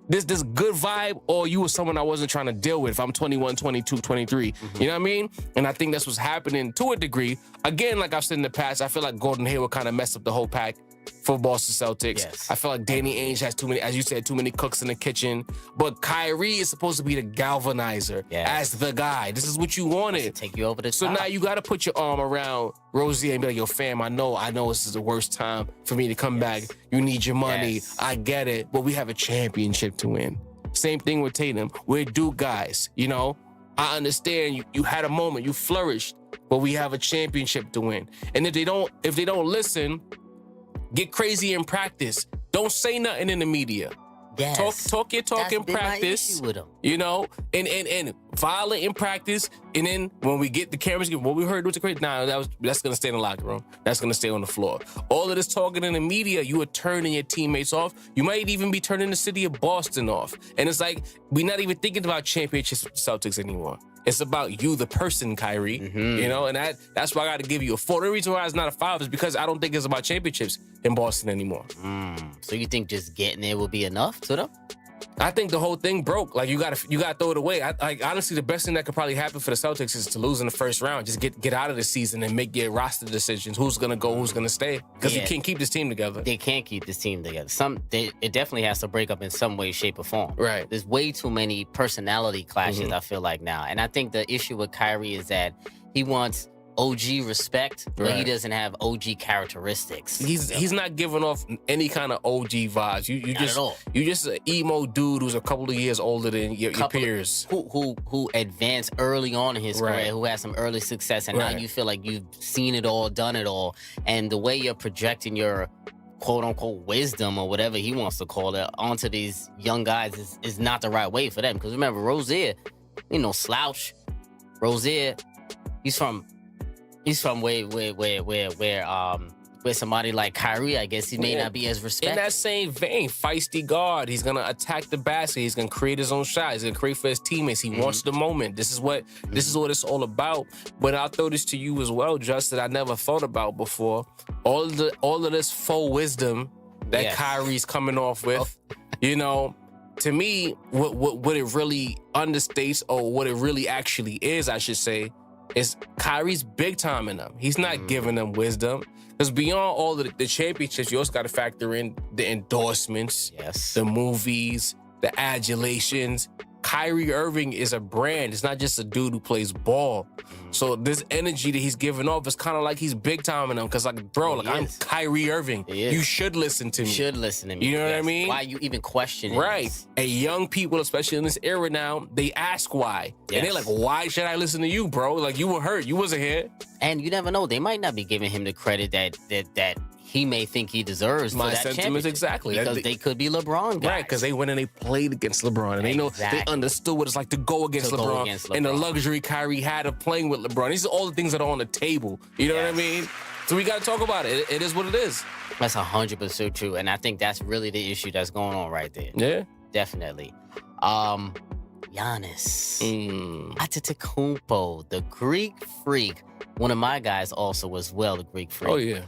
this good vibe, or you was someone I wasn't trying to deal with if I'm 21, 22, 23. You know what I mean? And I think that's what's happening to a degree. Again, like I've said in the past, I feel like Gordon Hayward kind of messed up the whole pack for Boston Celtics. Yes. I feel like Danny Ainge has too many, as you said, too many cooks in the kitchen. But Kyrie is supposed to be the galvanizer as the guy. This is what you wanted. Take you over the top. So now you got to put your arm around Rozier and be like, yo, fam, I know this is the worst time for me to come back. You need your money. I get it. But we have a championship to win. Same thing with Tatum. We're Duke guys, you know? I understand you had a moment, you flourished, but we have a championship to win. And if they don't listen, get crazy in practice. Don't say nothing in the media. Yes. Talk your talk in That's been my practice. issue with him. You know, and violent in practice. And then when we get the cameras, what we heard was crazy. Nah, that's gonna stay in the locker room. That's gonna stay on the floor. All of this talking in the media, you are turning your teammates off. You might even be turning the city of Boston off. And it's like, we're not even thinking about championships with Celtics anymore. It's about you, the person, Kyrie. You know, and that's why I got to give you a 4. The reason why it's not a 5 is because I don't think it's about championships in Boston anymore. So you think just getting there will be enough to them? I think the whole thing broke. Like, you gotta throw it away. Honestly, the best thing that could probably happen for the Celtics is to lose in the first round. Just get out of the season and make your roster decisions. Who's gonna go? Who's gonna stay? Because you can't keep this team together. They can't keep this team together. It definitely has to break up in some way, shape, or form. Right. There's way too many personality clashes, I feel like, now. And I think the issue with Kyrie is that he wants OG respect, but he doesn't have OG characteristics. He's not giving off any kind of OG vibes. You just an emo dude who's a couple of years older than your peers. Who advanced early on in his career, who had some early success, and now you feel like you've seen it all, done it all, and the way you're projecting your quote-unquote wisdom or whatever he wants to call it onto these young guys is not the right way for them. Because remember, Rozier, slouch. Rozier, he's from where somebody like Kyrie, I guess, he may not be as respected. In that same vein, feisty guard. He's gonna attack the basket. He's gonna create his own shot. He's gonna create for his teammates. He wants the moment. This is what it's all about. But I'll throw this to you as well, Justin. I never thought about before. All of this faux wisdom that Kyrie's coming off with, to me, what it really understates, or what it really actually is, I should say, is Kyrie's big time in them. He's not giving them wisdom. Because beyond all of the championships, you also got to factor in the endorsements, the movies, the adulations. Kyrie Irving is a brand. It's not just a dude who plays ball. So this energy that he's giving off is kind of like he's big time in them. Because, I'm Kyrie Irving. You should listen to me. You know what I mean? Why you even questioning this? And young people, especially in this era now, they ask why. And they're like, why should I listen to you, bro? Like, you were hurt. You wasn't here. And you never know. They might not be giving him the credit that he may think he deserves. My sentiments, exactly. Because they could be LeBron guys. Right, because they went and they played against LeBron. And they know they understood what it's like to go against LeBron. And the luxury Kyrie had of playing with LeBron. These are all the things that are on the table. You know what I mean? So we got to talk about it. It is what it is. That's 100% true. And I think that's really the issue that's going on right there. Yeah. Definitely. Giannis. Antetokounmpo, the Greek freak. One of my guys also as well, the Greek freak. Oh, yeah.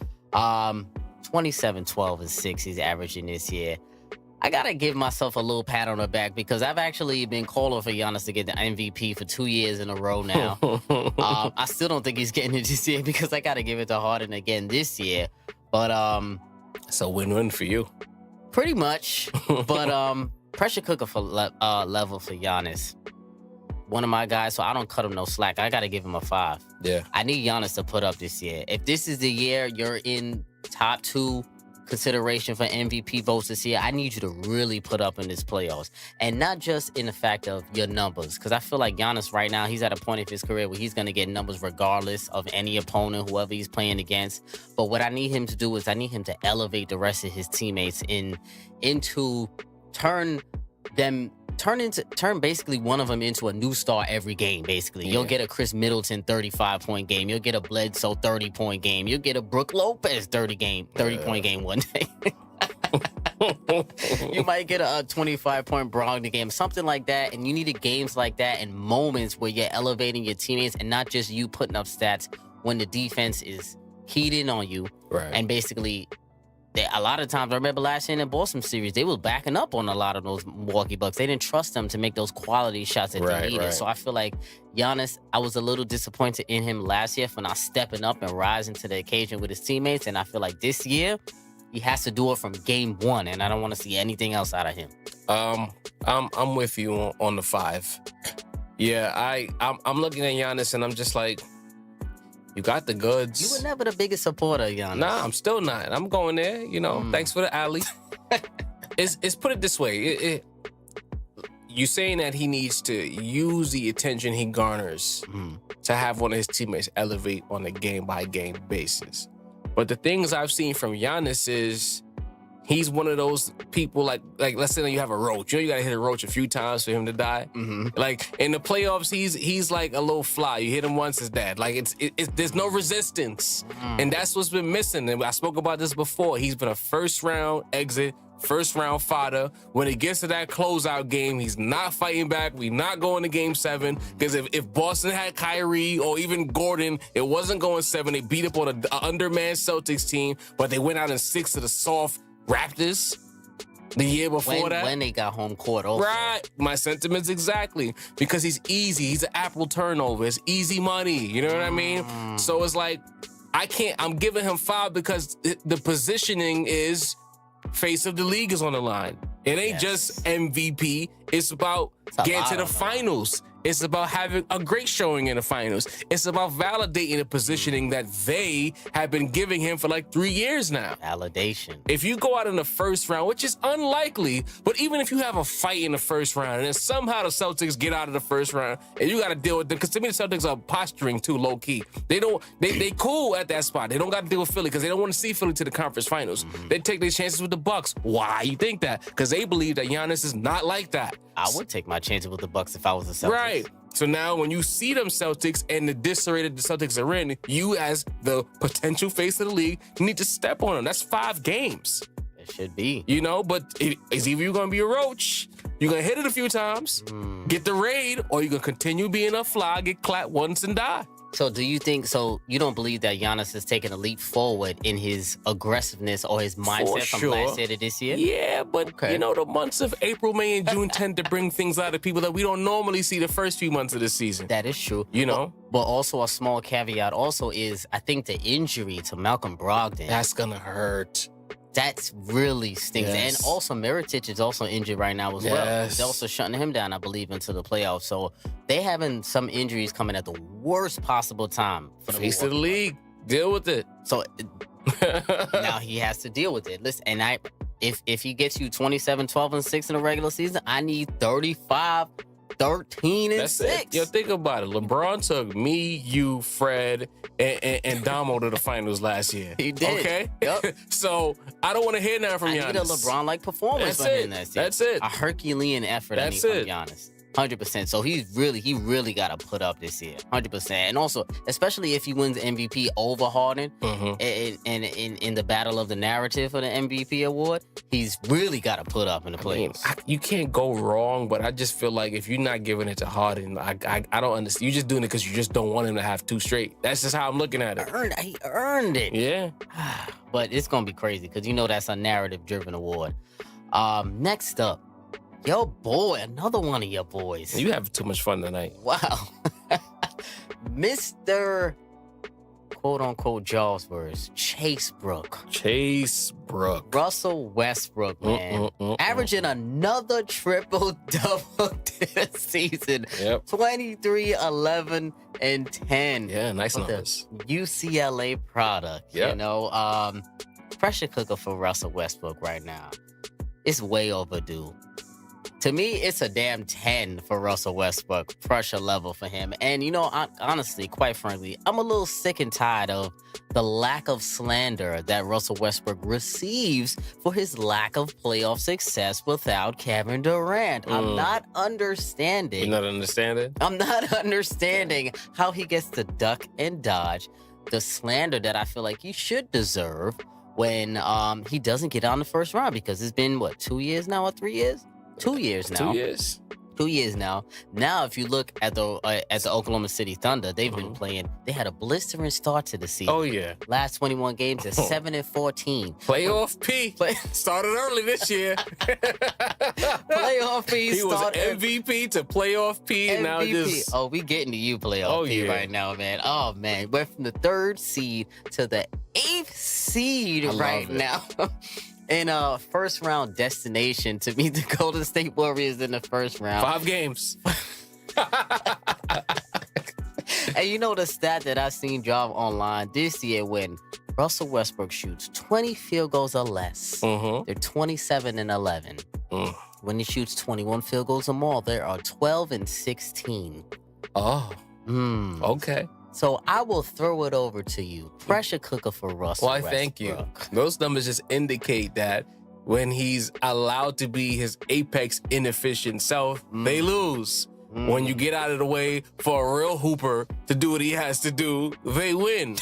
27, 12, and 6 he's averaging this year. I gotta give myself a little pat on the back because I've actually been calling for Giannis to get the MVP for 2 years in a row now. I still don't think he's getting it this year because I gotta give it to Harden again this year. But it's a win-win for you. Pretty much. But pressure cooker for level for Giannis. One of my guys, so I don't cut him no slack. I got to give him a 5. Yeah. I need Giannis to put up this year. If this is the year you're in top 2 consideration for MVP votes this year, I need you to really put up in this playoffs. And not just in the fact of your numbers, because I feel like Giannis right now, he's at a point of his career where he's going to get numbers regardless of any opponent, whoever he's playing against. But what I need him to do is I need him to elevate the rest of his teammates into turn basically one of them into a new star every game, basically. You'll get a Chris Middleton 35-point game. You'll get a Bledsoe 30-point game. You'll get a Brook Lopez 30-point game one day. You might get a 25-point Brogdon game, something like that. And you needed games like that and moments where you're elevating your teammates and not just you putting up stats when the defense is keyed in on you. Right. And basically, a lot of times, I remember last year in the Boston series, they were backing up on a lot of those Milwaukee Bucks. They didn't trust them to make those quality shots that they needed. So I feel like Giannis, I was a little disappointed in him last year for not stepping up and rising to the occasion with his teammates. And I feel like this year, he has to do it from game one, and I don't want to see anything else out of him. I'm with you on the 5. Yeah, I'm looking at Giannis and I'm just like, you got the goods. You were never the biggest supporter of Giannis. Nah, I'm still not. I'm going there. Thanks for the alley. It's put it this way. You saying that he needs to use the attention he garners to have one of his teammates elevate on a game-by-game basis. But the things I've seen from Giannis is he's one of those people like let's say that you have a roach. You gotta hit a roach a few times for him to die. Like in the playoffs, he's like a little fly. You hit him once, it's dead. Like it's there's no resistance, and that's what's been missing. And I spoke about this before. He's been a first round exit, first round fodder. When it gets to that closeout game, he's not fighting back. We not going to game 7 because if Boston had Kyrie or even Gordon, it wasn't going 7. They beat up on an undermanned Celtics team, but they went out in 6 to the soft Raptors the year before that. When they got home court also. Right. My sentiments exactly. Because he's easy. He's an Apple turnover. It's easy money. You know what I mean? So it's like, I'm giving him 5 because the positioning is face of the league is on the line. It ain't just MVP. It's about getting to the finals. It's about having a great showing in the finals. It's about validating the positioning that they have been giving him for like 3 years now. Validation. If you go out in the first round, which is unlikely, but even if you have a fight in the first round and then somehow the Celtics get out of the first round and you got to deal with them, because to me the Celtics are posturing too low key. They cool at that spot. They don't got to deal with Philly because they don't want to see Philly to the conference finals. They take their chances with the Bucks. Why you think that? Because they believe that Giannis is not like that. I would take my chances with the Bucks if I was the Celtics. Right. So now when you see them Celtics and the disarray that the Celtics are in, you as the potential face of the league need to step on them. That's 5 games. It should be. But it's either you're going to be a roach, you're going to hit it a few times, get the raid, or you're going to continue being a fly, get clapped once and die. So do you don't believe that Giannis has taken a leap forward in his aggressiveness or his mindset from last year to this year? Yeah, but the months of April, May, and June tend to bring things out of people that we don't normally see the first few months of the season. That is true. But also a small caveat also is I think the injury to Malcolm Brogdon. That's going to hurt. That's really stinks. Yes. And also Mirotic is also injured right now as well. They're also shutting him down, I believe, into the playoffs. So they having some injuries coming at the worst possible time for the face of the league. Deal with it. So now he has to deal with it. Listen, and if he gets you 27, 12, and 6 in the regular season, I need 35, 13, and 6. Yo, think about it. LeBron took me, you, Fred, and Damo to the finals last year. He did. Okay? Yep. So I don't want to hear nothing from Giannis. I need a LeBron-like performance from him this year. That's it. A Herculean effort I need from Giannis. 100%. So he really got to put up this year. 100%. And also, especially if he wins MVP over Harden and in the battle of the narrative for the MVP award, he's really got to put up in the playoffs. You can't go wrong, but I just feel like if you're not giving it to Harden, I don't understand. You're just doing it because you just don't want him to have 2 straight. That's just how I'm looking at it. He earned it. Yeah. But it's going to be crazy because that's a narrative-driven award. Next up, your boy, another one of your boys. You have too much fun tonight. Wow. Mr. quote-unquote Jaws words, Chase Brook. Russell Westbrook, man. Averaging another triple-double this season. Yep. 23, 11, and 10. Yeah, nice numbers. UCLA product, pressure cooker for Russell Westbrook right now. It's way overdue. To me, it's a damn 10 for Russell Westbrook, pressure level for him. And, honestly, quite frankly, I'm a little sick and tired of the lack of slander that Russell Westbrook receives for his lack of playoff success without Kevin Durant. I'm not understanding. You're not understanding? I'm not understanding how he gets to duck and dodge the slander that I feel like he should deserve when he doesn't get out in the first round, because it's been, 2 years now or 3 years? 2 years now. 2 years. 2 years now. Now, if you look at the Oklahoma City Thunder, they've been playing. They had a blistering start to the season. Oh, yeah. Last 21 games at 7-14. Playoff P. Started early this year. Playoff P. He was MVP to playoff P. And now just... Oh, we getting to you, playoff P right now, man. Oh, man. Went from the 3rd seed to the 8th seed right now. In a first round destination to meet the Golden State Warriors in the first round. 5 games. And you know the stat that I've seen drop online this year, when Russell Westbrook shoots 20 field goals or less, they're 27-11. When he shoots 21 field goals or more, there are 12-16. Oh. Okay. So I will throw it over to you. Pressure cooker for Russell Why, Westbrook. thank you. Those numbers just indicate that when he's allowed to be his apex inefficient self, they lose. When you get out of the way for a real hooper to do what he has to do, they win.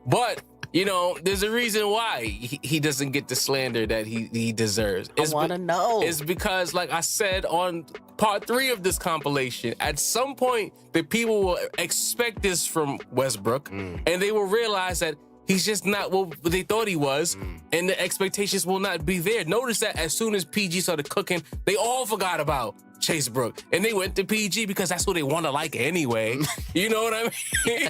But, there's a reason why he doesn't get the slander that he deserves. I want to know. It's because, like I said on part 3 of this compilation, at some point, the people will expect this from Westbrook, and they will realize that he's just not what they thought he was, and the expectations will not be there. Notice that as soon as PG started cooking, they all forgot about Chase Brook, and they went to PG because that's who they want to like anyway. You know what I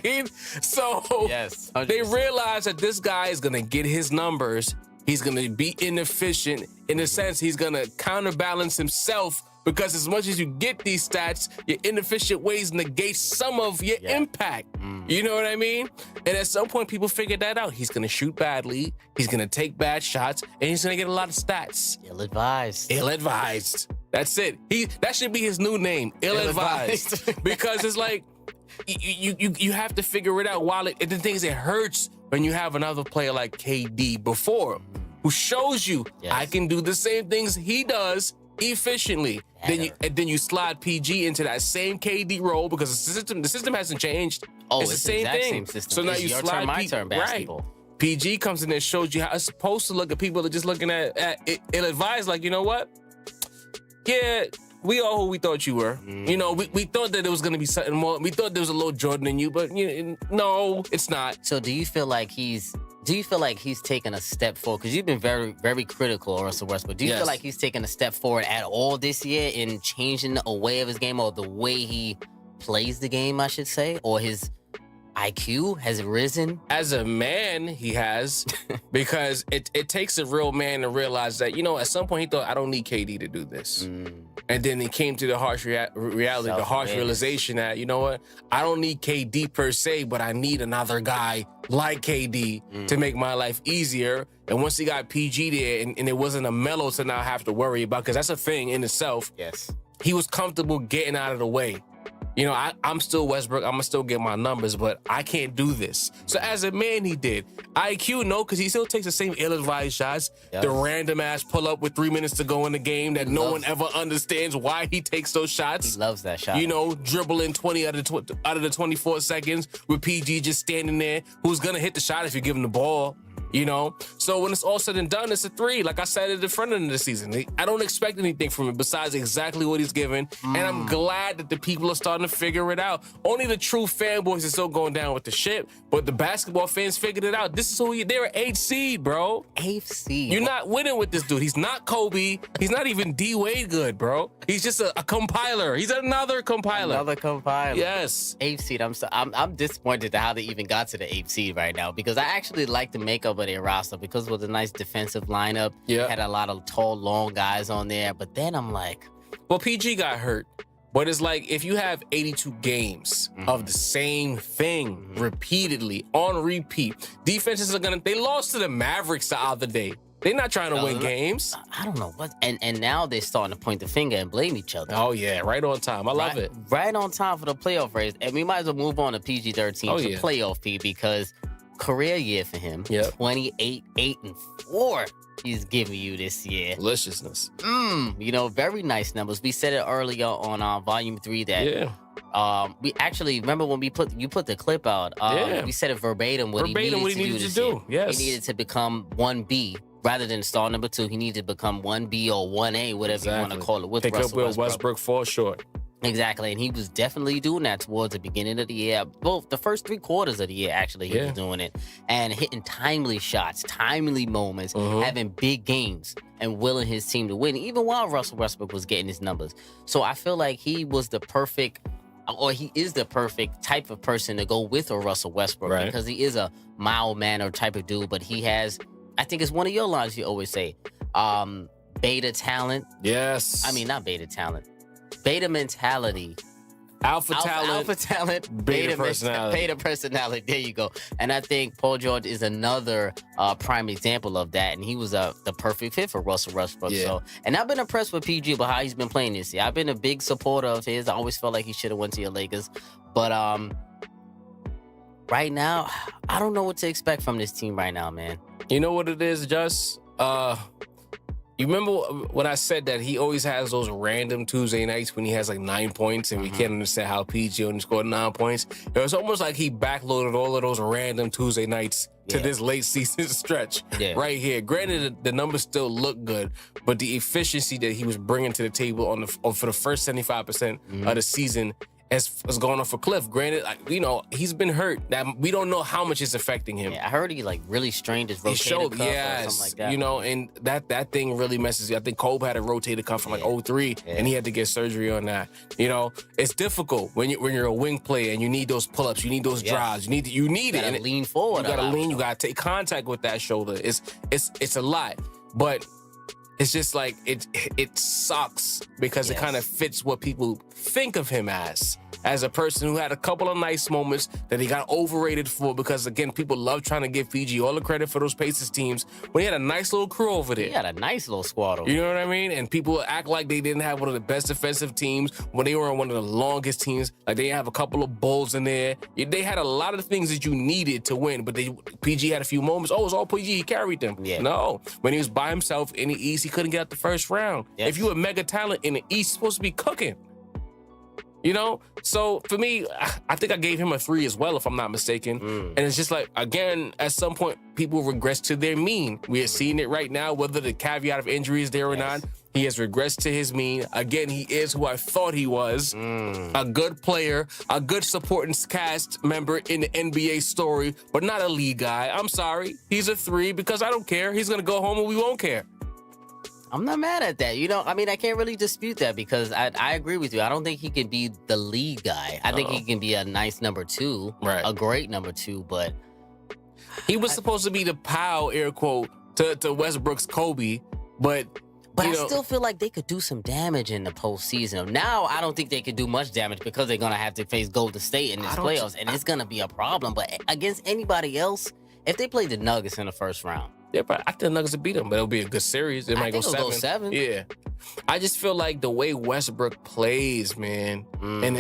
mean? So yes, they realize that this guy is going to get his numbers. He's going to be inefficient. In a sense, he's going to counterbalance himself, because as much as you get these stats, your inefficient ways negate some of your impact. You know what I mean? And at some point, people figured that out. He's going to shoot badly. He's going to take bad shots, and he's going to get a lot of stats. Ill-advised. Ill-advised. That's it. That should be his new name, Ill-advised. Because it's like, you have to figure it out. While the thing is, it hurts when you have another player like KD before, who shows you, I can do the same things he does efficiently. Then you slide PG into that same KD role, because the system hasn't changed. Oh, it's the same thing. System. So now it's you your slide turn, my turn basketball. Right. PG comes in and shows you how it's supposed to look at people that are just looking at ill-advised, like, you know what? Yeah, we are who we thought you were. We thought that there was going to be something more. We thought there was a little Jordan in you, but no, it's not. So do you feel like he's taken a step forward? Because you've been very, very critical of Russell Westbrook. Do you feel like he's taken a step forward at all this year in changing the way of his game, or the way he plays the game, I should say? Or his IQ has risen? As a man, he has, because it takes a real man to realize that, at some point he thought, I don't need KD to do this. And then he came to the harsh reality, the harsh realization that, you know what? I don't need KD per se, but I need another guy like KD to make my life easier. And once he got PG there, and it wasn't a Melo to now have to worry about, because that's a thing in itself. Yes. He was comfortable getting out of the way. I'm still Westbrook. I'm going to still get my numbers, but I can't do this. So as a man, he did. IQ, no, because he still takes the same ill-advised shots. Yes. The random-ass pull-up with 3 minutes to go in the game that no one ever understands why he takes those shots. He loves that shot. Dribbling 20 out of the 24 seconds with PG just standing there, who's going to hit the shot if you give him the ball. So when it's all said and done, it's a 3. Like I said at the front end of the season, I don't expect anything from him besides exactly what he's given. And I'm glad that the people are starting to figure it out. Only the true fanboys are still going down with the ship, but the basketball fans figured it out. This is who they're an 8th seed, bro. 8th seed. You're not winning with this dude. He's not Kobe. He's not even D Wade good, bro. He's just a compiler. He's another compiler. Another compiler. Yes. 8th seed. I'm disappointed at how they even got to the 8th seed right now, because I actually like the makeup of their roster, because it was a nice defensive lineup. Yeah. Had a lot of tall, long guys on there. But then I'm like, well, PG got hurt. But it's like, if you have 82 games of the same thing repeatedly, on repeat, defenses are they lost to the Mavericks the other day. They're not trying to win games. I don't know what. And now they're starting to point the finger and blame each other. Oh, yeah. Right on time. I love it. Right on time for the playoff race. And we might as well move on to PG-13 to playoff P because career year for him. Yep. 28, 8-4. He's giving you this year. Deliciousness. Very nice numbers. We said it earlier on Volume 3 that we actually remember when you put the clip out. We said it verbatim what he needed to do. Yes. He needed to become 1B rather than star number 2. He needed to become 1B or 1A, whatever you want to call it. With Pick Russell up where Westbrook falls short. Exactly, and he was definitely doing that towards the beginning of the year. Both the first 3 quarters of the year, actually, he was doing it. And hitting timely shots, timely moments, having big games, and willing his team to win, even while Russell Westbrook was getting his numbers. So I feel like he is the perfect type of person to go with a Russell Westbrook because he is a mild-mannered type of dude, but he has, I think it's one of your lines you always say, beta talent. Yes. I mean, not beta talent. Beta mentality. Alpha talent, beta personality. Beta personality. There you go. And I think Paul George is another prime example of that. And he was the perfect fit for Russell Westbrook. Yeah. So, and I've been impressed with PG about how he's been playing this year. I've been a big supporter of his. I always felt like he should have went to your Lakers. But right now, I don't know what to expect from this team right now, man. You know what it is, Just? You remember when I said that he always has those random Tuesday nights when he has like 9 points and we can't understand how PG only scored 9 points? It was almost like he backloaded all of those random Tuesday nights to this late season stretch right here. Granted, the numbers still look good, but the efficiency that he was bringing to the table for the first 75% of the season has gone off a cliff. Granted, he's been hurt. That we don't know how much it's affecting him. Yeah, I heard he really strained his rotator cuff or something like that. And that thing really messes you. I think Kobe had a rotator cuff from 03, and he had to get surgery on that. It's difficult when you're a wing player and you need those pull-ups, you need those drives, you need it. You gotta lean forward. You gotta lean. You gotta take contact with that shoulder. It's a lot, but. It's just like it sucks because it kind of fits what people think of him as a person who had a couple of nice moments that he got overrated for because, again, people love trying to give Fiji all the credit for those Pacers teams when he had a nice little crew over there. He had a nice little squad over there. You know what I mean? And people act like they didn't have one of the best defensive teams when they were on one of the longest teams. Like they have a couple of Bulls in there. They had a lot of things that you needed to win, but PG had a few moments. Oh, it was all PG. He carried them. Yeah. No. When he was by himself in the East, he couldn't get out the first round. Yes. If you're a mega talent in the East, you're supposed to be cooking. So for me, I think I gave him a 3 as well, if I'm not mistaken. And it's just like, again, at some point, people regress to their mean. We are seeing it right now, whether the caveat of injury is there or not. He has regressed to his mean. Again, he is who I thought he was. A good player, a good supporting cast member in the NBA story, but not a league guy. I'm sorry. He's a 3 because I don't care. He's going to go home and we won't care. I'm not mad at that. I can't really dispute that because I agree with you. I don't think he can be the lead guy. I think he can be a nice number 2, a great number 2, but... He was supposed to be the Powell, air quote, to Westbrook's Kobe, but I still feel like they could do some damage in the postseason. Now, I don't think they could do much damage because they're going to have to face Golden State in this playoffs, and it's going to be a problem. But against anybody else, if they play the Nuggets in the first round, I think the Nuggets will beat them, but it'll be a good series. It might go 7. Yeah. I just feel like the way Westbrook plays, man, and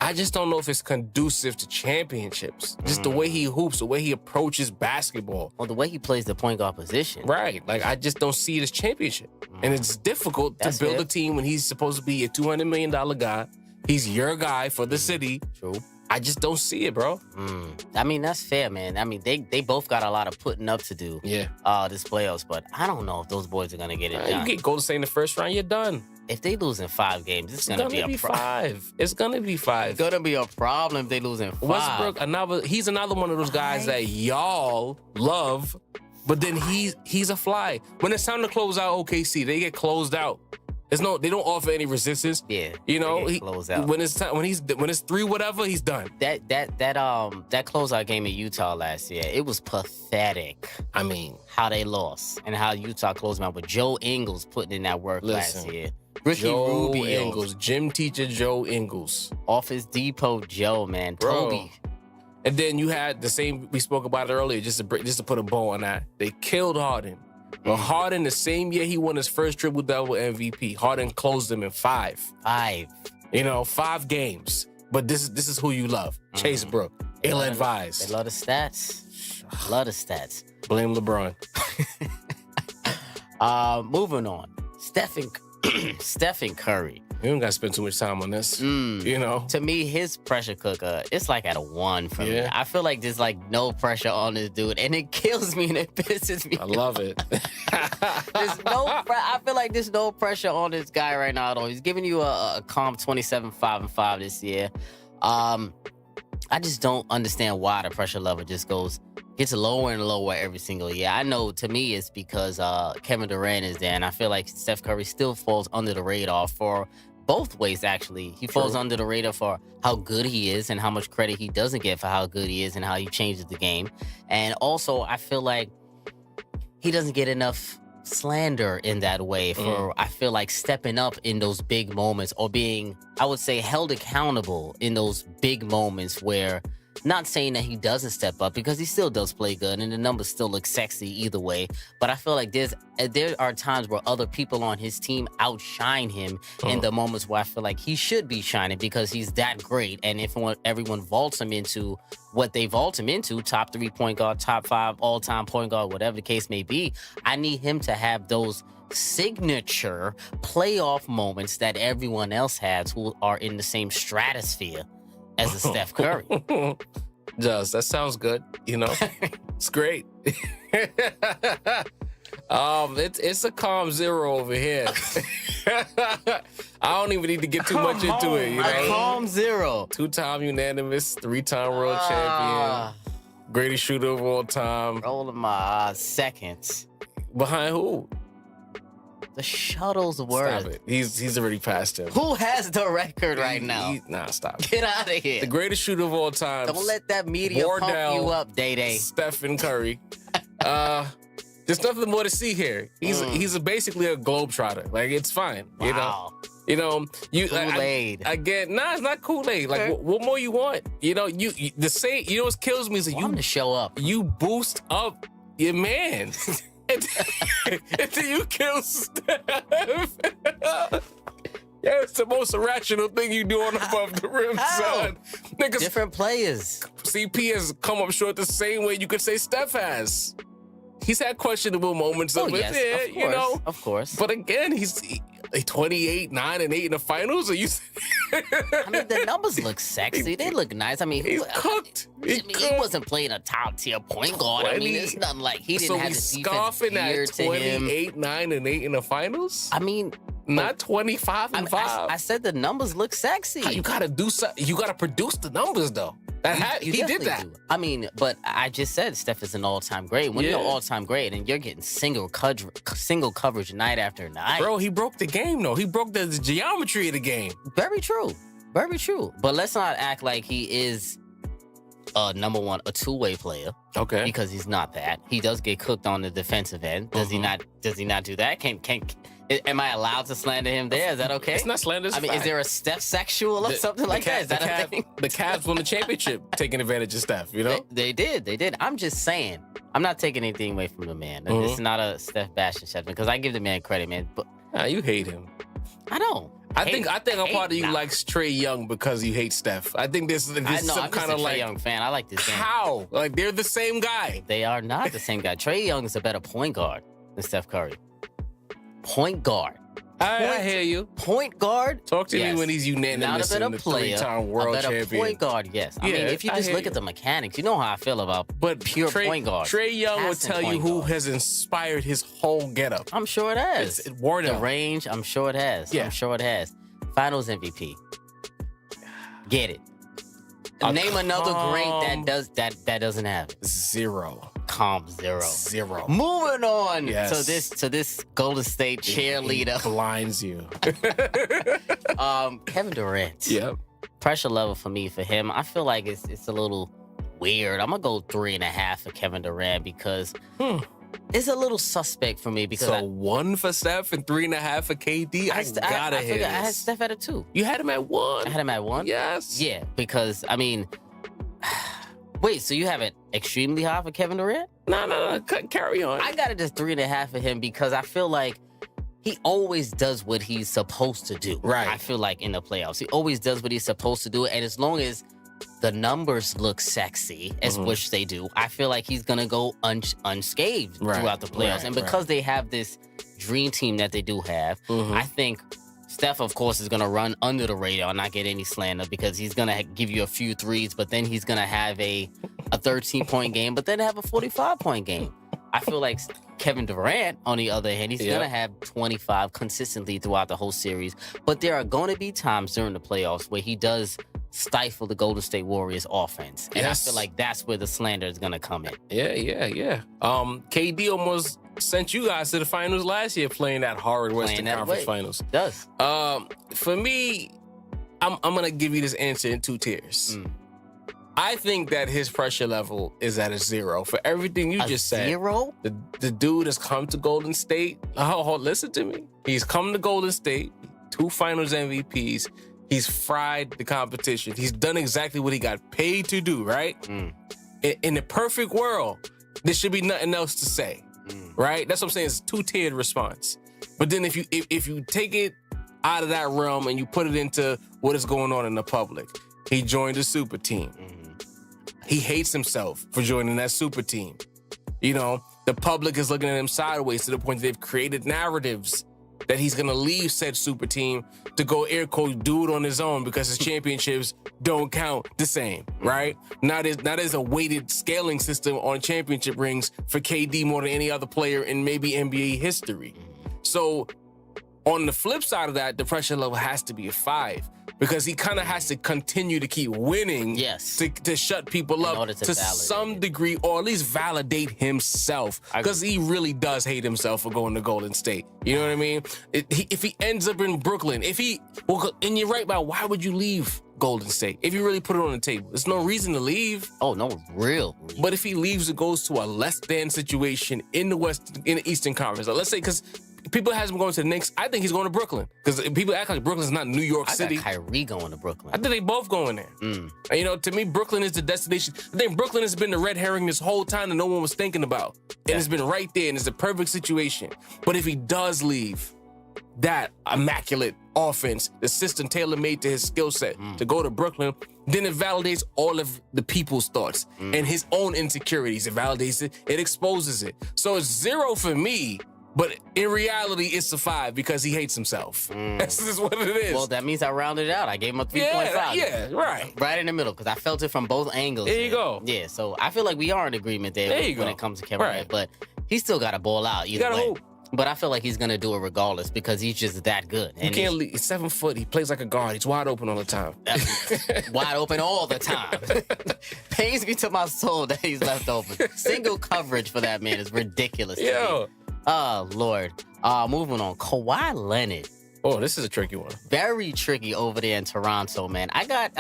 I just don't know if it's conducive to championships. Just the way he hoops, the way he approaches basketball. Well, the way he plays the point guard position. Right. Like, I just don't see it as championship. And it's difficult to build a team when he's supposed to be a $200 million guy. He's your guy for the city. True. I just don't see it, bro. I mean, that's fair, man. I mean, they both got a lot of putting up to do this playoffs, but I don't know if those boys are going to get it done. You get Golden State in the first round, you're done. If they lose in 5 games, it's going to be a problem. 5. It's going to be 5. It's going to be a problem if they lose in 5. Westbrook, he's another one of those guys that y'all love, but then he's a fly. When it's time to close out OKC, they get closed out. They don't offer any resistance. Yeah, he close out. When it's 3 whatever, he's done. That closeout game in Utah last year, it was pathetic. I mean, how they lost and how Utah closed them out. But Joe Ingles putting in that work last year. Ricky Rubio, Ingles, gym teacher Joe Ingles, Office Depot Joe, man, Toby. And then you had the same we spoke about it earlier. Just to put a bow on that, they killed Harden. But Harden, the same year he won his first triple-double MVP, Harden closed him in 5. 5. 5 games. But this is who you love. Chase Brook, ill-advised. They love the stats. Love the stats. Blame LeBron. Moving on. Stephen Curry. We don't got to spend too much time on this. To me, his pressure cooker, it's like at a 1 for me. I feel like there's like no pressure on this dude, and it kills me and it pisses me I love it. I feel like there's no pressure on this guy right now at all. He's giving you a calm 27-5-5 this year. I just don't understand why the pressure level just gets lower and lower every single year. I know to me it's because Kevin Durant is there, and I feel like Steph Curry still falls under the radar for both ways, actually. He falls under the radar for how good he is and how much credit he doesn't get for how good he is and how he changes the game. And also, I feel like he doesn't get enough slander in that way for, I feel like, stepping up in those big moments or being, I would say, held accountable in those big moments where, not saying that he doesn't step up because he still does play good and the numbers still look sexy either way. But I feel like there are times where other people on his team outshine him in the moments where I feel like he should be shining because he's that great. And if everyone vaults him into what they vault him into, top 3 point guard, top 5 all-time point guard, whatever the case may be, I need him to have those signature playoff moments that everyone else has who are in the same stratosphere as a Steph Curry. That sounds good. It's great. It's a calm 0 over here. I don't even need to get too much into it. A calm 0. 2-time unanimous, 3-time world champion, greatest shooter of all time. Rolling my seconds. Behind who? The Shuttlesworth. Stop it. He's already past him. Who has the record right now? Stop. Get out of here. The greatest shooter of all time. Don't let that media pump you up, Day-Day. Stephen Curry. There's nothing more to see here. He's basically a globetrotter. Like, it's fine. Wow. Kool-Aid. Again, it's not Kool-Aid. Like, what more you want? What kills me is that I'm to show up. You boost up your man. Until you kill Steph. It's the most irrational thing you do on Above the Rim, son. Niggas, different players. CP has come up short the same way you could say Steph has. He's had questionable moments of it, yes, of course. But again, he's 28, 9, and 8 in the finals. I mean, the numbers look sexy. They look nice. I mean, he's cooked. He wasn't playing a top-tier point guard. I mean, it's nothing like he didn't have the defense geared to him. 28, 9, and 8 in the finals? I mean, not 25 and 5. I said the numbers look sexy. You gotta do something. You gotta produce the numbers, though. He did that. Do. I mean, but I just said Steph is an all-time great. When you're all-time great and you're getting single coverage night after night. Bro, he broke the game, though. He broke the geometry of the game. Very true. Very true. But let's not act like he is number one, a two-way player. Okay. Because he's not that. He does get cooked on the defensive end. Does he not do that? Am I allowed to slander him there? Is that okay? It's not slander. I mean, is there a Steph sexual or something like that? Is that a thing? The Cavs won the championship taking advantage of Steph, They did. I'm just saying. I'm not taking anything away from the man. This is not a Steph bashing session because I give the man credit, man. But you hate him. I don't. I think a part of you likes Trae Young because you hate Steph. I think this some kind of Trae Young fan. I like this game. How? Like, they're the same guy. They are not the same guy. Trae Young is a better point guard than Steph Curry. Point guard. I hear you. Point guard. Talk to me when he's unanimous in the three-time world champion. A better point guard, yes. I mean, if you just look at the mechanics, you know how I feel about pure point guard. Trae Young will tell you who has inspired his whole getup. I'm sure it has. It's word the out. Range, I'm sure it has. Yeah. I'm sure it has. Finals MVP. Get it. Name another great that doesn't have it. 0. Calm 0. 0. Moving on yes. to this Golden State cheerleader. It blinds you. Kevin Durant. Yep. Pressure level for him. I feel like it's a little weird. I'm gonna go 3.5 for Kevin Durant because it's a little suspect for me because 1 for Steph and 3.5 for KD. I had Steph at a 2. You had him at 1. I had him at 1. Yes. Yeah, because I mean, Wait, so you have it extremely high for Kevin Durant? No. Carry on. I got it at 3.5 for him because I feel like he always does what he's supposed to do. Right. I feel like in the playoffs, he always does what he's supposed to do. And as long as the numbers look sexy, as which they do, I feel like he's going to go unscathed throughout the playoffs. And because they have this dream team that they do have, I think Steph, of course, is going to run under the radar, not get any slander because he's going to give you a few threes, but then he's going to have a 13-point game, but then have a 45-point game. I feel like Kevin Durant, on the other hand, he's going to have 25 consistently throughout the whole series. But there are going to be times during the playoffs where he does stifle the Golden State Warriors offense. And I feel like that's where the slander is going to come in. Yeah. KD almost sent you guys to the finals last year playing that horrid Western Conference Finals. It does. For me, I'm going to give you this answer in 2 tiers. I think that his pressure level is at a 0 for everything you just said. 0? The dude has come to Golden State. Listen to me. He's come to Golden State, 2 finals MVPs. He's fried the competition. He's done exactly what he got paid to do, right? In the perfect world, there should be nothing else to say, right? That's what I'm saying. It's a 2-tiered response. But then if you take it out of that realm and you put it into what is going on in the public, he joined a super team. He hates himself for joining that super team. You know, the public is looking at him sideways to the point that they've created narratives that he's going to leave said super team to go air quote do it on his own because his championships don't count the same, right? Now there's a weighted scaling system on championship rings for KD more than any other player in maybe NBA history. So on the flip side of that, the pressure level has to be a 5 because he kind of has to continue to keep winning to shut people up to some degree, or at least validate himself, because he really does hate himself for going to Golden State. You know what I mean? If he ends up in Brooklyn, and you're right about why would you leave Golden State if you really put it on the table? There's no reason to leave. Oh, no, real. But if he leaves, it goes to a less than situation in the Eastern Conference. Let's say, because people has him going to the Knicks. I think he's going to Brooklyn because people act like Brooklyn's not New York City. I got Kyrie going to Brooklyn. I think they both going there. And, you know, to me, Brooklyn is the destination. I think Brooklyn has been the red herring this whole time that no one was thinking about. And it's been right there, and it's a perfect situation. But if he does leave that immaculate offense, the system tailor-made to his skill set, to go to Brooklyn, then it validates all of the people's thoughts and his own insecurities. It validates it. It exposes it. So it's 0 for me. But in reality, it's a 5 because he hates himself. That's just what it is. Well, that means I rounded it out. I gave him a 3.5. Yeah, right. Right in the middle, because I felt it from both angles. There you go. Yeah, so I feel like we are in agreement there when it comes to Kevin Durant. But he's still got to ball out either way. Hope. But I feel like he's going to do it regardless because he's just that good. And you can't leave. He's 7 foot. He plays like a guard. He's wide open all the time. Wide open all the time. Pains me to my soul that he's left open. Single coverage for that man is ridiculous. Yo. Oh, Lord. Moving on. Kawhi Leonard. Oh, this is a tricky one. Very tricky over there in Toronto, man. I got,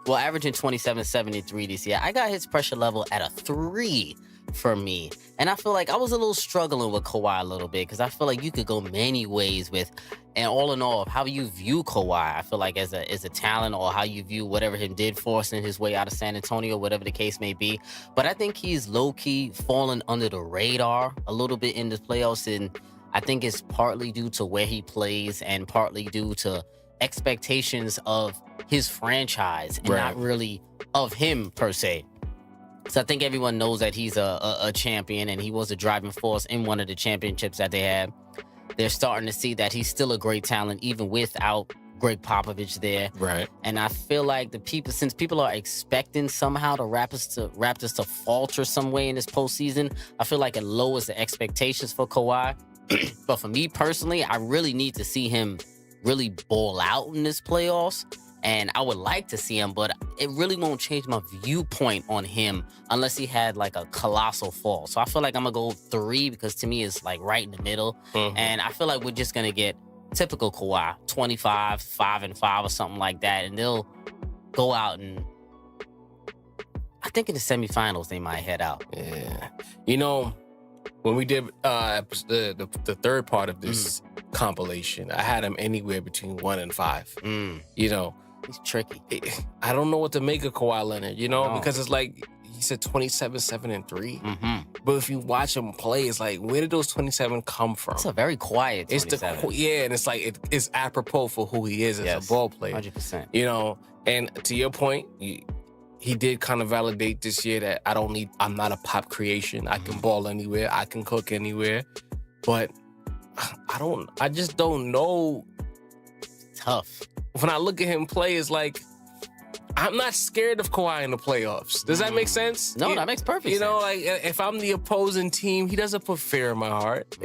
averaging 27.73 this year. I got his pressure level at a 3 for me. And I feel like I was a little struggling with Kawhi a little bit because I feel like you could go many ways with, and all in all, how you view Kawhi. I feel like as a talent, or how you view whatever him did forcing his way out of San Antonio, whatever the case may be. But I think he's low-key fallen under the radar a little bit in the playoffs, and I think it's partly due to where he plays and partly due to expectations of his franchise and not really of him per se. So I think everyone knows that he's a champion, and he was a driving force in one of the championships that they had. They're starting to see that he's still a great talent, even without Greg Popovich there. Right. And I feel like since people are expecting somehow the Raptors to falter some way in this postseason, I feel like it lowers the expectations for Kawhi. But for me personally, I really need to see him really ball out in this playoffs. And I would like to see him, but it really won't change my viewpoint on him unless he had like a colossal fall. So I feel like I'm going to go 3 because to me it's like right in the middle. And I feel like we're just going to get typical Kawhi, 25, 5-5 or something like that. And they'll go out and I think in the semifinals they might head out. Yeah. You know, when we did the third part of this compilation, I had him anywhere between 1 and 5. You know, He's tricky. I don't know what to make of Kawhi Leonard, No. because it's like he said 27, 7, and 3. Mm-hmm. But if you watch him play, it's like, where did those 27 come from? It's a very quiet 27. And it's like it's apropos for who he is as a ball player. 100%. And to your point, he did kind of validate this year that I'm not a pop creation. I can ball anywhere. I can cook anywhere. But I just don't know. Tough. When I look at him play, it's like, I'm not scared of Kawhi in the playoffs. Does that make sense? No, that makes perfect sense. Like if I'm the opposing team, he doesn't put fear in my heart.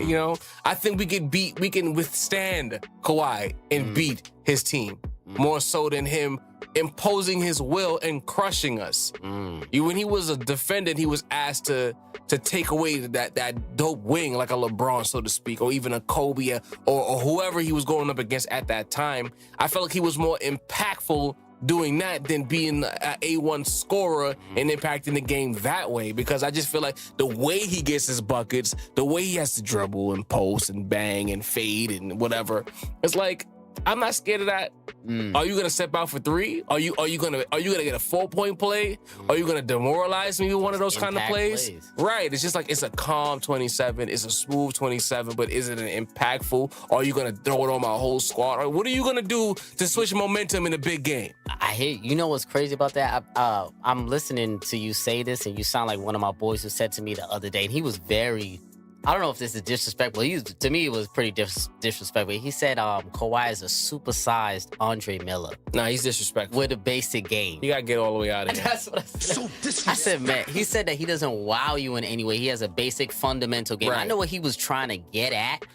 I think we can withstand Kawhi and beat his team more so than him imposing his will and crushing us. When he was a defendant, he was asked to take away that dope wing, like a LeBron, so to speak, or even a Kobe or whoever he was going up against at that time. I felt like he was more impactful doing that than being an A1 scorer and impacting the game that way, because I just feel like the way he gets his buckets, the way he has to dribble and post and bang and fade and whatever, it's like, I'm not scared of that. Are you gonna step out for 3? Are you gonna get a 4-point play? Are you gonna demoralize me with one of those kind of plays? Right. It's just like, it's a calm 27. It's a smooth 27, but is it an impactful? Are you gonna throw it on my whole squad? Or what are you gonna do to switch momentum in a big game? I hear you. Know what's crazy about that? I'm listening to you say this, and you sound like one of my boys who said to me the other day, and he was very, I don't know if this is disrespectful. To me, it was pretty disrespectful. He said Kawhi is a supersized Andre Miller. Nah, he's disrespectful. With a basic game. You gotta get all the way out of here. That's what I said. I said, man, he said that he doesn't wow you in any way. He has a basic fundamental game. Right. I know what he was trying to get at,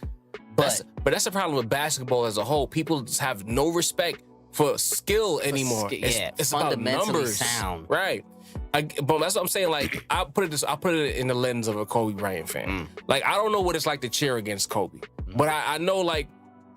but that's the problem with basketball as a whole. People just have no respect for skill anymore. It's about numbers. Sound. Right. But that's what I'm saying. Like, I put it in the lens of a Kobe Bryant fan. Like, I don't know what it's like to cheer against Kobe, but I know, like,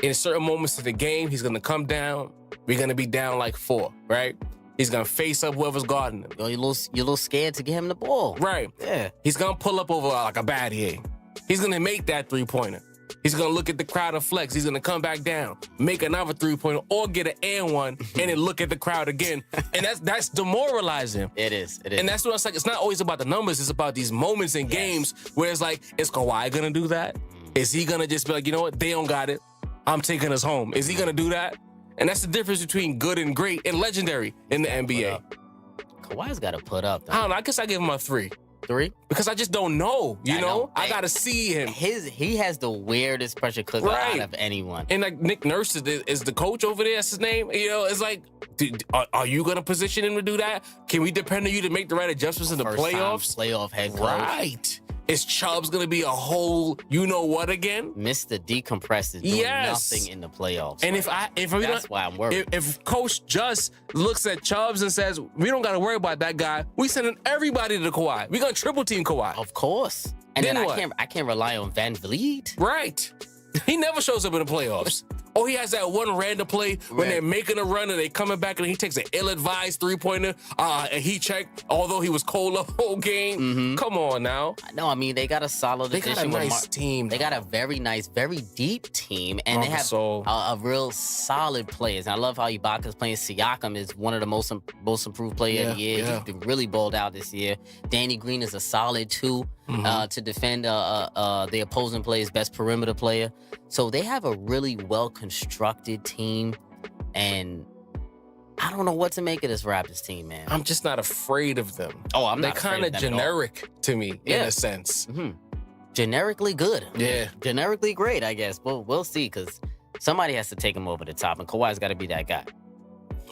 in certain moments of the game, he's gonna come down. We're gonna be down like 4, right? He's gonna face up whoever's guarding him. You're a little scared to get him the ball. Right. Yeah. He's gonna pull up over like a baddie. He's gonna make that 3-pointer. He's gonna look at the crowd and flex. He's gonna come back down, make another 3-pointer, or get an and one, and then look at the crowd again. And that's demoralizing. It is. And that's what it's like. It's not always about the numbers. It's about these moments in games where it's like, is Kawhi gonna do that? Is he gonna just be like, you know what? They don't got it. I'm taking us home. Is he gonna do that? And that's the difference between good and great and legendary in the NBA. Kawhi's got to put up. I don't know. I guess I give him a 3. 3? Because I just don't know, you know? I gotta see him. He has the weirdest pressure cooker out of anyone. And like Nick Nurse is the coach over there, that's his name. It's like, are you gonna position him to do that? Can we depend on you to make the right adjustments in the playoffs? Playoff head coach. Right. Is Chubbs gonna be a whole you-know-what again? Mr. Decompressed is doing nothing in the playoffs. And that's why I'm worried. If Coach just looks at Chubbs and says, we don't gotta worry about that guy, we sending everybody to Kawhi. We gonna triple team Kawhi. Of course. And then what? I can't rely on Van Vliet. Right. He never shows up in the playoffs. Or he has that one random play when they're making a run and they coming back and he takes an ill-advised 3-pointer and he checked, although he was cold the whole game. Come on now. No, I mean, they got a solid They got a nice team. They got a very nice, very deep team. And they have a real solid players. And I love how Ibaka's playing. Siakam is one of the most improved players of the year. Yeah. He's really balled out this year. Danny Green is a solid 2 to defend the opposing player's best perimeter player. So they have a really well-constructed team, and I don't know what to make of this Raptors team, man. I'm just not afraid of them. Oh, I'm They're not afraid kind of of them generic to me, in a sense. Generically good. Yeah. Generically great, I guess. We'll see, because somebody has to take him over the top, and Kawhi's got to be that guy.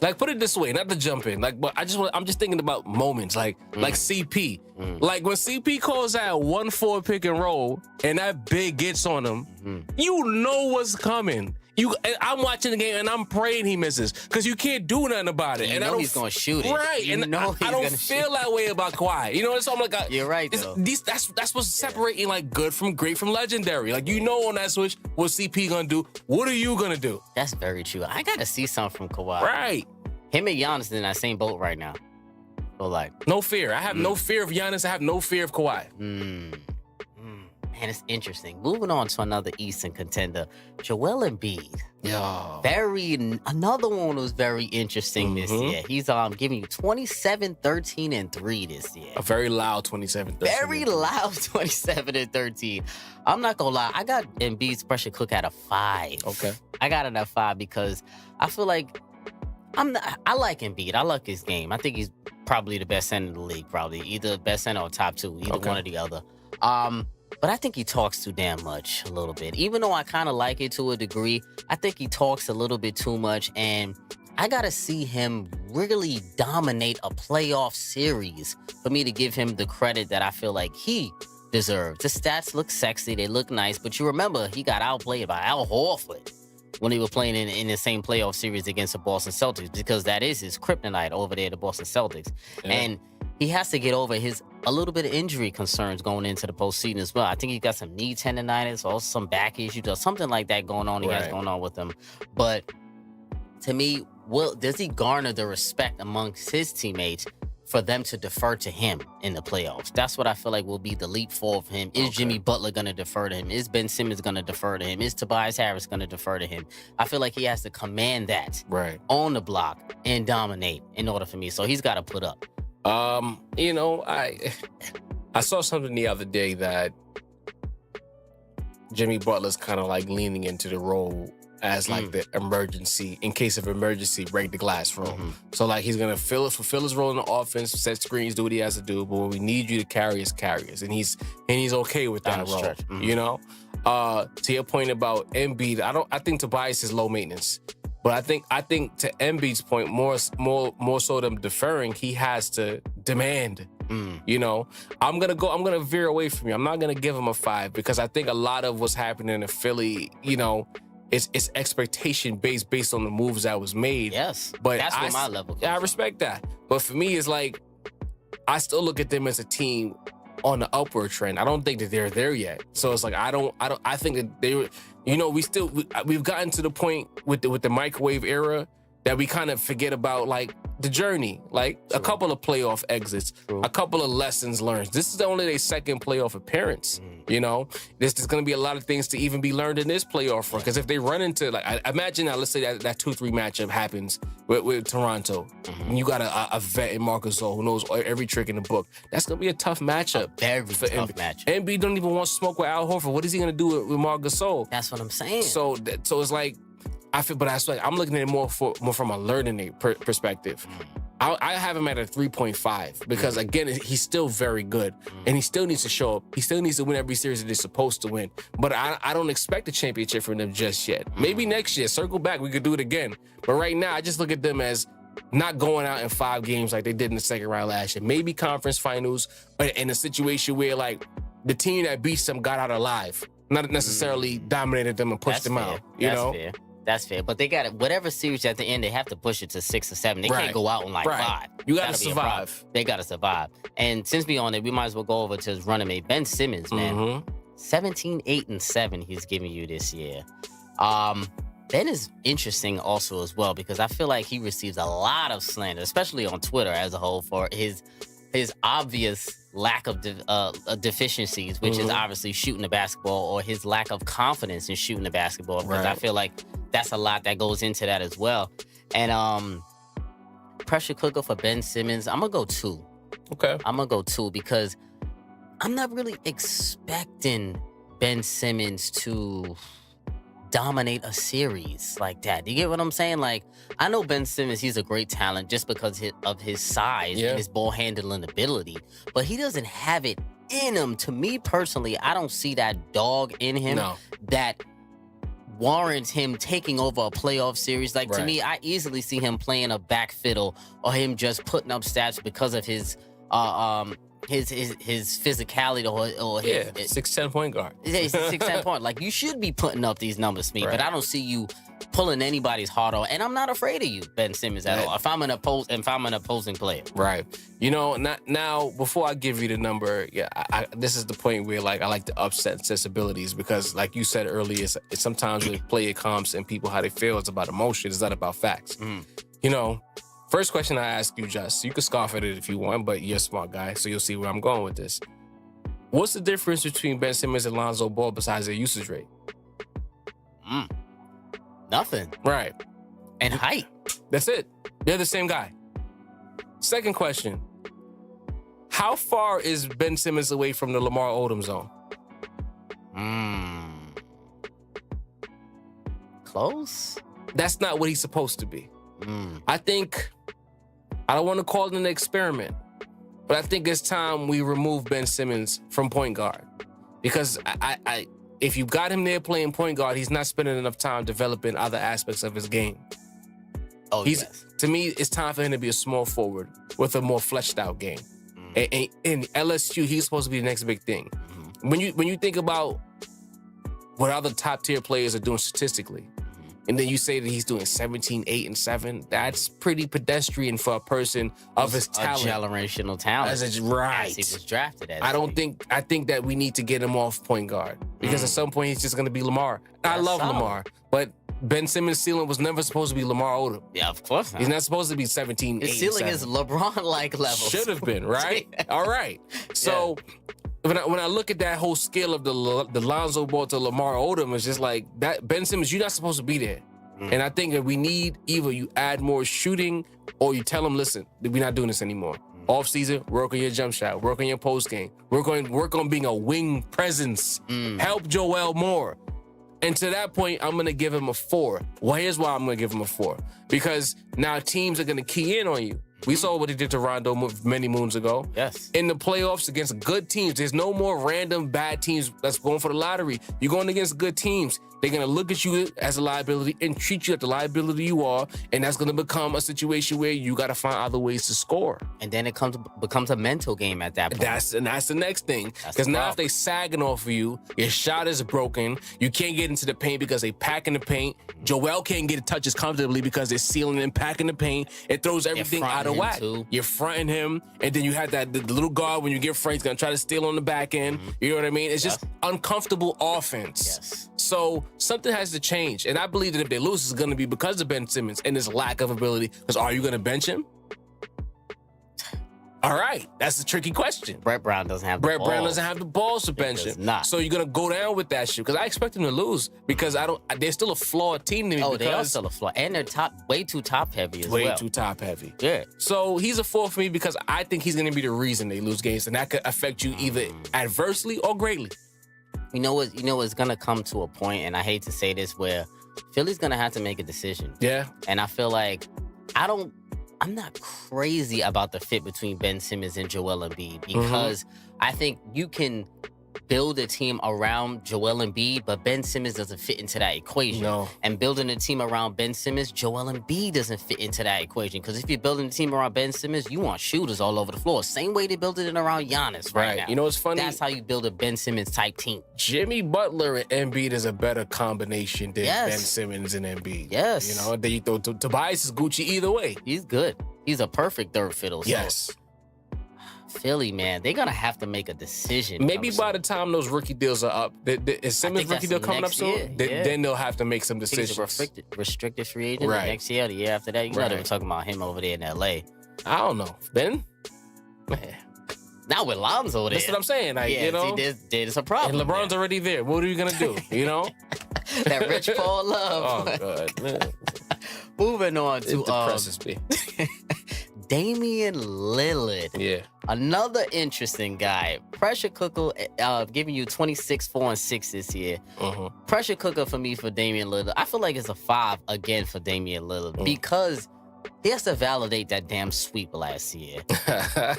Like, put it this way, not to jump in. Like, but I'm just thinking about moments, like CP. Like when CP calls that 1-4 pick and roll, and that big gets on him, you know what's coming. I'm watching the game and I'm praying he misses because you can't do nothing about it. You and know he's gonna shoot it, right? You and know I don't feel that way about Kawhi. You know, so I'm like, you're right. Though. That's what's separating like good from great from legendary. Like you know on that switch, what CP gonna do? What are you gonna do? That's very true. I gotta see something from Kawhi. Right. Him and Giannis in that same boat right now. So like, no fear. I have no fear of Giannis. I have no fear of Kawhi. Man, it's interesting. Moving on to another Eastern contender, Joel Embiid. Yeah. Another one was very interesting this year. He's giving you 27, 13, and 3 this year. A very loud 27, 13. Very loud 27 and 13. I'm not gonna lie, I got Embiid's pressure cook at a 5. Okay. I got it at 5 because I feel like I like Embiid. I like his game. I think he's probably the best center in the league, probably. Either best center or top 2, either one or the other. But I think he talks too damn much a little bit. Even though I kind of like it to a degree, I think he talks a little bit too much. And I got to see him really dominate a playoff series for me to give him the credit that I feel like he deserves. The stats look sexy. They look nice. But you remember, he got outplayed by Al Horford when he was playing in the same playoff series against the Boston Celtics, because that is his kryptonite over there, the Boston Celtics. Yeah. And he has to get over a little bit of injury concerns going into the postseason as well. I think he got some knee tendonitis or some back issues or something like that going on. He has going on with him. But to me, does he garner the respect amongst his teammates for them to defer to him in the playoffs? That's what I feel like will be the leap forward for him. Is Jimmy Butler going to defer to him? Is Ben Simmons going to defer to him? Is Tobias Harris going to defer to him? I feel like he has to command that on the block and dominate in order for me. So he's got to put up. You know, I saw something the other day that Jimmy Butler's kind of like leaning into the role as like the emergency, in case of emergency, break the glass role. So like he's gonna fulfill his role in the offense, set screens, do what he has to do. But when we need you to carry us, and he's okay with that role. You know, to your point about Embiid, I think Tobias is low maintenance. But I think to Embiid's point, more so than deferring, he has to demand. You know, I'm gonna veer away from you. I'm not gonna give him a 5 because I think a lot of what's happening in Philly, you know, it's expectation based on the moves that was made. Yes, but that's where my level comes I respect that. But for me, it's like I still look at them as a team on the upward trend. I don't think that they're there yet. So it's like I think that they were. You know, we've gotten to the point with the microwave era that we kind of forget about like the journey, like a couple of playoff exits, a couple of lessons learned. This is only their second playoff appearance. You know, there's going to be a lot of things to even be learned in this playoff run. Because if they run into, like, I imagine now, let's say that 2-3 matchup happens with Toronto, and you got a vet in Marc Gasol who knows every trick in the book. That's going to be a tough matchup. A very tough matchup. Embiid don't even want to smoke with Al Horford. What is he going to do with Marc Gasol? That's what I'm saying. So it's like, I'm looking at it more from a learning perspective. I have him at a 3.5 because again, he's still very good and he still needs to show up. He still needs to win every series that they're supposed to win. But I don't expect a championship from them just yet. Maybe next year, circle back, we could do it again. But right now, I just look at them as not going out in 5 games like they did in the second round last year. Maybe conference finals, but in a situation where like the team that beats them got out alive, not necessarily dominated them and pushed them out. You know. Fair. That's fair. But they got it. Whatever series at the end, they have to push it to 6 or 7. They can't go out on like 5. You got to survive. They got to survive. And since we on it, we might as well go over to his running mate, Ben Simmons, man. 17, 8, and 7 he's giving you this year. Ben is interesting also as well because I feel like he receives a lot of slander, especially on Twitter as a whole, for his obvious lack of deficiencies, which is obviously shooting the basketball, or his lack of confidence in shooting the basketball, because I feel like that's a lot that goes into that as well. And pressure cooker for Ben Simmons, I'm going to go 2. Okay. I'm going to go 2 because I'm not really expecting Ben Simmons to dominate a series like that. You get what I'm saying? Like, I know Ben Simmons, he's a great talent just because of his size and his ball handling ability, but he doesn't have it in him. To me personally, I don't see that dog in him that warrants him taking over a playoff series. Like, to me, I easily see him playing a back fiddle or him just putting up stats because of his physicality or his 6'10" point guard. Yeah, he's a 6'10" point. Like, you should be putting up these numbers, me, but I don't see you pulling anybody's heart off. And I'm not afraid of you, Ben Simmons, at all. If I'm an opposing player. Right. You know, now before I give you the number, this is the point where like I like to upset sensibilities because, like you said earlier, it's sometimes with player comps and people how they feel, it's about emotion. It's not about facts. You know. First question I ask you, Just, you can scoff at it if you want, but you're a smart guy, so you'll see where I'm going with this. What's the difference between Ben Simmons and Lonzo Ball besides their usage rate? Nothing. Right. And height. That's it. They're the same guy. Second question. How far is Ben Simmons away from the Lamar Odom zone? Close? That's not what he's supposed to be. I think, I don't want to call it an experiment, but I think it's time we remove Ben Simmons from point guard. Because I if you got him there playing point guard, he's not spending enough time developing other aspects of his game. Yes. To me, it's time for him to be a small forward with a more fleshed out game. And in LSU, he's supposed to be the next big thing. When you think about what other top tier players are doing statistically, and then you say that he's doing 17, 8, and 7, that's pretty pedestrian for a person of his talent. A generational talent. Right. As he was drafted as. I think that we need to get him off point guard because at some point he's just going to be Lamar. I love Lamar, but Ben Simmons' ceiling was never supposed to be Lamar Odom. Yeah, of course not. He's not supposed to be 17, 8, His ceiling is LeBron-like levels. Should have been, right? All right. So when I look at that whole scale of the Lonzo Ball to Lamar Odom, it's just like that Ben Simmons, you're not supposed to be there. And I think that we need either you add more shooting or you tell them, listen, we're not doing this anymore. Off season, work on your jump shot, work on your post game, work on being a wing presence. Help Joel more. And to that point, I'm going to give him a 4. Well, here's why I'm going to give him a 4. Because now teams are going to key in on you. We saw what he did to Rondo many moons ago. Yes. In the playoffs against good teams, there's no more random bad teams that's going for the lottery. You're going against good teams. They're going to look at you as a liability and treat you like the liability you are. And that's going to become a situation where you got to find other ways to score. And then it becomes a mental game at that point. That's the next thing. Because now if they sagging off of you, your shot is broken. You can't get into the paint because they packing the paint. Joel can't get touches comfortably because they're sealing and packing the paint. It throws everything out of whack. You're fronting him, and then you have the little guard when you get front, he's gonna try to steal on the back end. You know what I mean? It's just uncomfortable offense. Yes. So something has to change, and I believe that if they lose, it's gonna be because of Ben Simmons and his lack of ability. Because are you gonna bench him? All right, that's a tricky question. Brett Brown doesn't have the balls. Brown doesn't have the balls to bench him. Not. So you're gonna go down with that shit because I expect them to lose because they're still a flawed team to me. Oh, they are still a flaw, and they're way too top heavy as well. Way too top heavy. Yeah. So he's a 4 for me because I think he's gonna be the reason they lose games, and that could affect you either adversely or greatly. You know what? It's gonna come to a point, and I hate to say this, where Philly's gonna have to make a decision. Yeah. And I feel like I'm not crazy about the fit between Ben Simmons and Joel Embiid because I think you can build a team around Joel Embiid, but Ben Simmons doesn't fit into that equation. No. And building a team around Ben Simmons, Joel Embiid doesn't fit into that equation. Because if you're building a team around Ben Simmons, you want shooters all over the floor. Same way they built it around Giannis right now. You know what's funny? That's how you build a Ben Simmons type team. Jimmy Butler and Embiid is a better combination than Ben Simmons and Embiid. Yes. You know, then you throw Tobias is Gucci either way. He's good. He's a perfect third fiddle. So. Yes. Philly, man, they're going to have to make a decision. Maybe by the time those rookie deals are up, is Simmons' rookie deal coming up soon? Then they'll have to make some decisions. He's a restricted free agent next year, the year after that. You know they were talking about him over there in L.A. I don't know. Ben? Man. Not with Lonzo there. That's what I'm saying. Like, you know? There's a problem. And LeBron's already there. What are you going to do? You know? That Rich Paul love. Oh, God. Man. Moving on to... It depresses me. Damian Lillard. Yeah. Another interesting guy. Pressure cooker, giving you 26, 4, and 6 this year. Pressure cooker for me for Damian Lillard. I feel like it's a 5 again for Damian Lillard because he has to validate that damn sweep last year.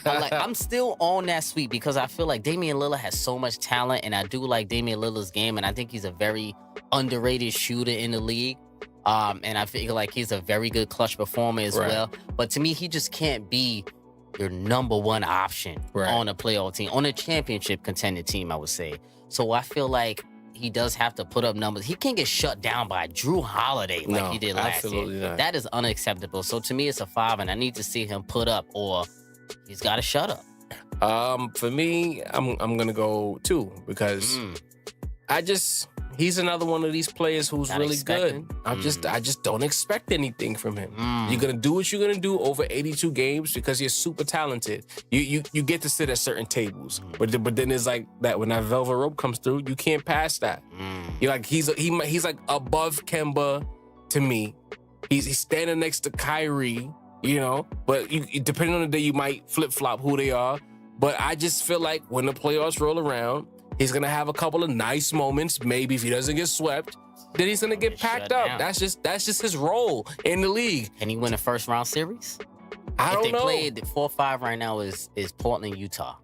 I'm still on that sweep because I feel like Damian Lillard has so much talent, and I do like Damian Lillard's game, and I think he's a very underrated shooter in the league. And I feel like he's a very good clutch performer as well. But to me, he just can't be your number one option on a playoff team, on a championship contending team, I would say. So I feel like he does have to put up numbers. He can't get shut down by Drew Holiday like he did last year. Not. That is unacceptable. So to me, it's a 5, and I need to see him put up, or he's got to shut up. For me, I'm gonna go 2 because he's another one of these players who's Not really expecting? good. I just don't expect anything from him. You're gonna do what you're gonna do over 82 games because you're super talented. You get to sit at certain tables, but then it's like that when that velvet rope comes through, you can't pass that. You're like he's like above Kemba to me. He's standing next to Kyrie, you know. But depending on the day, you might flip flop who they are. But I just feel like when the playoffs roll around, he's gonna have a couple of nice moments. Maybe if he doesn't get swept, then he's gonna get packed up. down. That's just his role in the league. Can he win a first round series? I don't If they know. played 4-5 right now is Portland, Utah.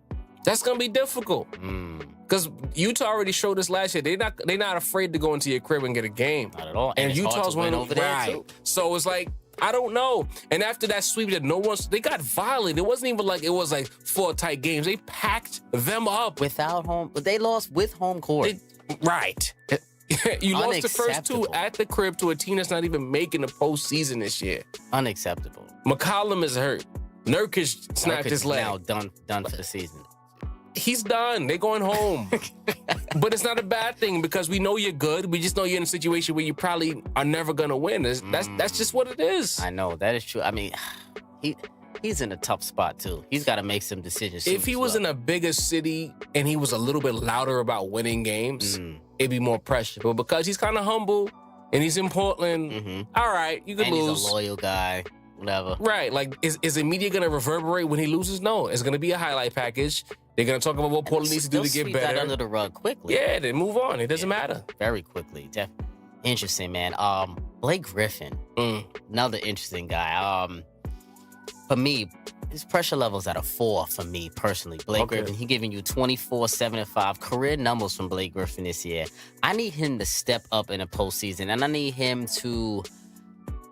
That's gonna be difficult because Utah already showed us last year. They're not afraid to go into your crib and get a game. Not at all. And it's hard Utah's to win one over there right. too. So it's like, I don't know. And after that sweep that they got violent. It wasn't even like it was like 4 tight games. They packed them up. Without home, but they lost with home court. Right. You lost the first 2 Unacceptable. at the crib to a team that's not even making the postseason this year. Unacceptable. McCollum is hurt. Nurkic snapped his leg. Now done for the season. He's done. They're going home. But it's not a bad thing because we know you're good. We just know you're in a situation where you probably are never gonna win. That's just what it is. I know that is true. I mean, he's in a tough spot too. He's got to make some decisions. If he was in a bigger city and he was a little bit louder about winning games, it'd be more pressure. But because he's kind of humble and he's in Portland, all right, you can and lose. he's a loyal guy, whatever. Right, like is the media gonna reverberate when he loses? No, it's gonna be a highlight package. They're gonna talk about what Portland needs to do to They'll get sweep that better. under the rug quickly. Yeah, then move on. It doesn't matter. Very quickly. Interesting, man. Blake Griffin, another interesting guy. For me, his pressure level's at a 4 for me personally. Blake Griffin, he giving you 24, 7, and 5 career numbers from Blake Griffin this year. I need him to step up in the postseason, and I need him to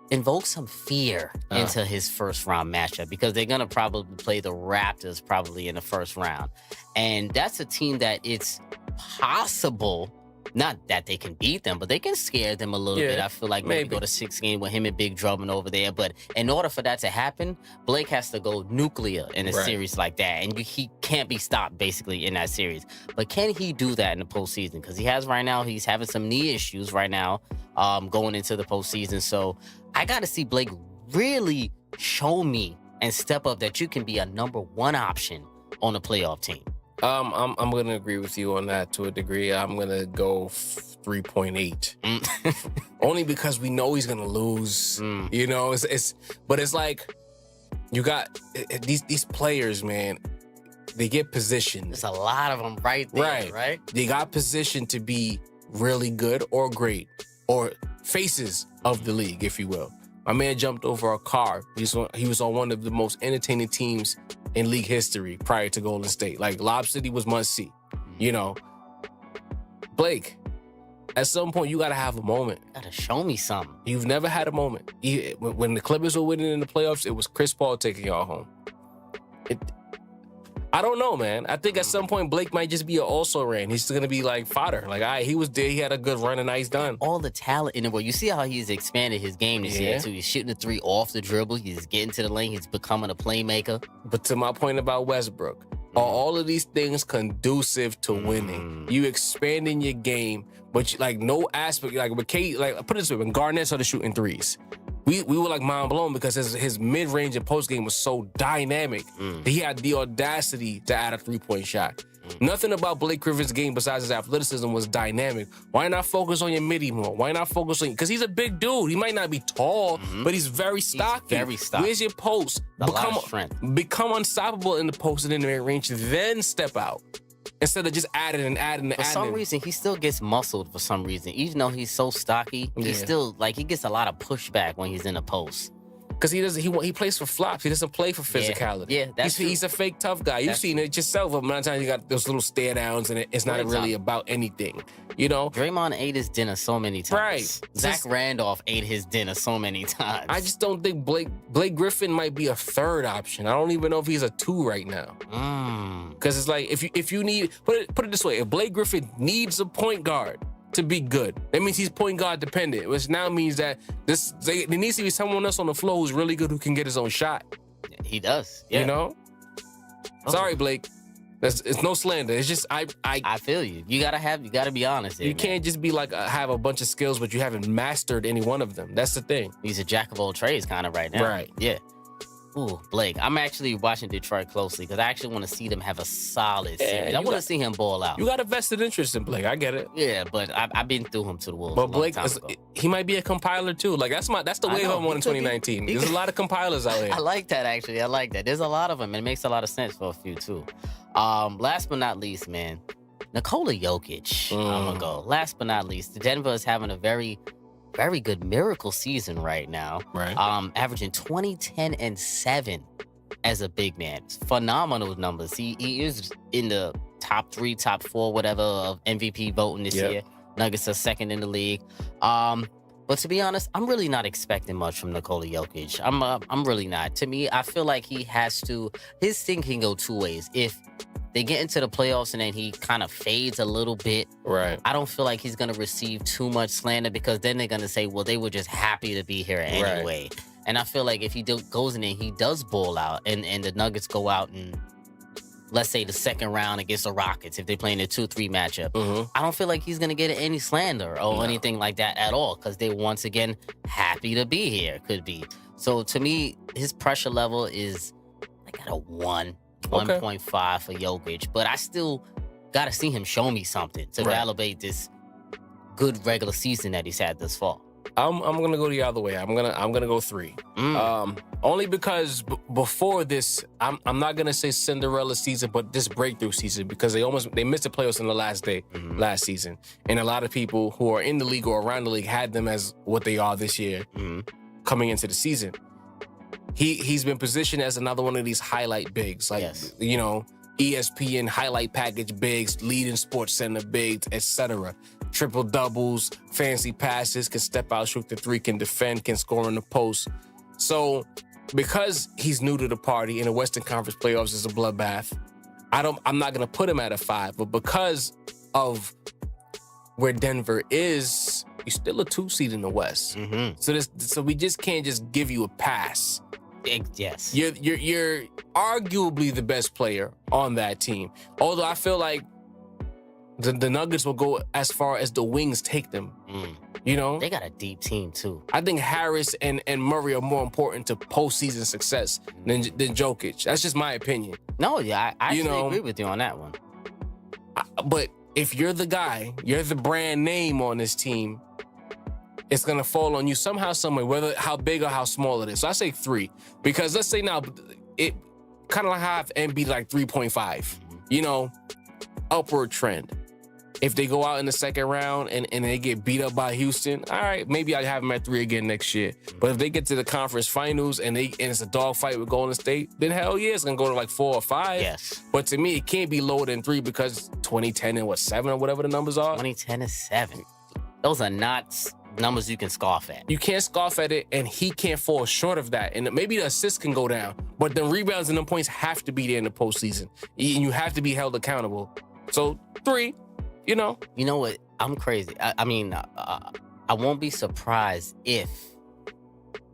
invoke some fear into his first round matchup because they're going to probably play the Raptors probably in the first round. And that's a team that it's possible, not that they can beat them, but they can scare them a little bit. I feel like maybe go to 6 game with him and Big Drummond over there. But in order for that to happen, Blake has to go nuclear in a series like that. And he can't be stopped basically in that series. But can he do that in the postseason? Because he's having some knee issues right now going into the postseason. So I got to see Blake really show me and step up that you can be a number 1 option on a playoff team. I'm gonna agree with you on that to a degree. I'm gonna go 3.8, only because we know he's gonna lose. You know, but it's like you got these players, man. They get positioned. There's a lot of them right there, right? They got positioned to be really good or great or faces of the league, if you will. My man jumped over a car. He was on one of the most entertaining teams in league history prior to Golden State. Like, Lob City was must see. You know, Blake, at some point, you got to have a moment. Gotta show me something. You've never had a moment. When the Clippers were winning in the playoffs, it was Chris Paul taking y'all home. I don't know, man. I think at some point Blake might just be an also-ran. He's just gonna be like fodder. Like, all right, he was there, he had a good run and now he's done. All the talent in the world. You see how he's expanded his game this year too. He's shooting the 3 off the dribble. He's getting to the lane. He's becoming a playmaker. But to my point about Westbrook, are all of these things conducive to winning? You expanding your game, but like no aspect. Like with Kate, like put it this way: when Garnett started shooting threes, we were like mind blown because his mid range and post game was so dynamic that he had the audacity to add a 3-point shot. Nothing about Blake Griffin's game besides his athleticism was dynamic. Why not focus on your midi more? Why not focus on... Because he's a big dude. He might not be tall, but he's very stocky. Very stocky. Where's your post? A lot of strength. Become unstoppable in the post and in the mid-range, then step out. Instead of just adding and adding and adding. For some reason, he still gets muscled for some reason. Even though he's so stocky, he's still, like, he gets a lot of pushback when he's in the post. Because he plays for flops. He doesn't play for physicality. Yeah, that's true. He's a fake tough guy. You've seen it yourself. A lot of times you got those little stare downs and it's not really about anything. You know? Draymond ate his dinner so many times. Right. Zach Randolph ate his dinner so many times. I just don't think Blake Griffin might be a 3rd option. I don't even know if he's a 2 right now. Because it's like if you need put it this way, if Blake Griffin needs a point guard to be good, that means he's point guard dependent, which now means that there needs to be someone else on the floor who's really good who can get his own shot. He does. Yeah. You know? Sorry, Blake. It's no slander. It's just I feel you. You gotta be honest. You can't just be like have a bunch of skills, but you haven't mastered any one of them. That's the thing. He's a jack of all trades kind of right now. Right. Yeah. Ooh, Blake. I'm actually watching Detroit closely because I actually want to see them have a solid series. I want to see him ball out. You got a vested interest in Blake. I get it. Yeah, but I've been through him to the Wolves. But Blake, he might be a compiler too. Like that's the wave I'm on in 2019. There's a lot of compilers out here. I like that actually. I like that. There's a lot of them, and it makes a lot of sense for a few too. Last but not least, man, Nikola Jokic. I'm gonna go. Last but not least, Denver is having a very, very good miracle season right now. Right. Averaging 20, 10, and 7 as a big man. Phenomenal numbers. He is in the top 3, top 4, whatever of MVP voting this year. Nuggets are second in the league. But to be honest, I'm really not expecting much from Nikola Jokic. I'm really not. To me, I feel like he has to. His thing can go two ways. If they get into the playoffs and then he kind of fades a little bit, right? I don't feel like he's gonna receive too much slander because then they're gonna say, well, they were just happy to be here anyway. Right. And I feel like if he goes in and he does ball out, and the Nuggets go out and let's say the second round against the Rockets, if they're playing a 2-3 matchup, I don't feel like he's going to get any slander or anything like that at all because they're once again happy to be here, could be. So to me, his pressure level is like at a 1.5 for Jokic. But I still got to see him show me something to validate this good regular season that he's had thus far. I'm gonna go the other way. I'm gonna go 3. Only because before this, I'm not gonna say Cinderella season, but this breakthrough season because they missed the playoffs in the last day last season, and a lot of people who are in the league or around the league had them as what they are this year coming into the season. He's been positioned as another one of these highlight bigs, like ESPN highlight package bigs, leading Sports Center bigs, etc. Triple doubles, fancy passes, can step out, shoot the 3, can defend, can score in the post. So because he's new to the party and the Western Conference playoffs is a bloodbath, I'm not gonna put him at a 5, but because of where Denver is, he's still a 2 seed in the West. So we just can't just give you a pass. Yes. You're arguably the best player on that team. Although I feel like the Nuggets will go as far as the wings take them. You know? They got a deep team, too. I think Harris and Murray are more important to postseason success than Jokic. That's just my opinion. No, yeah, I actually agree with you on that one. But if you're the guy, you're the brand name on this team, it's going to fall on you somehow, someway, whether how big or how small it is. So I say 3. Because let's say now, it kind of like how I have Embiid like 3.5. Upward trend. If they go out in the second round and they get beat up by Houston, all right, maybe I have them at 3 again next year. But if they get to the conference finals and it's a dogfight with Golden State, then hell yeah, it's gonna go to like 4 or 5. Yes. But to me, it can't be lower than 3 because 2010 and 7 or whatever the numbers are. 2010 is 7. Those are not numbers you can scoff at. You can't scoff at it, and he can't fall short of that. And maybe the assists can go down, but the rebounds and the points have to be there in the postseason. You have to be held accountable. So 3. You know what? I'm crazy. I mean, I won't be surprised if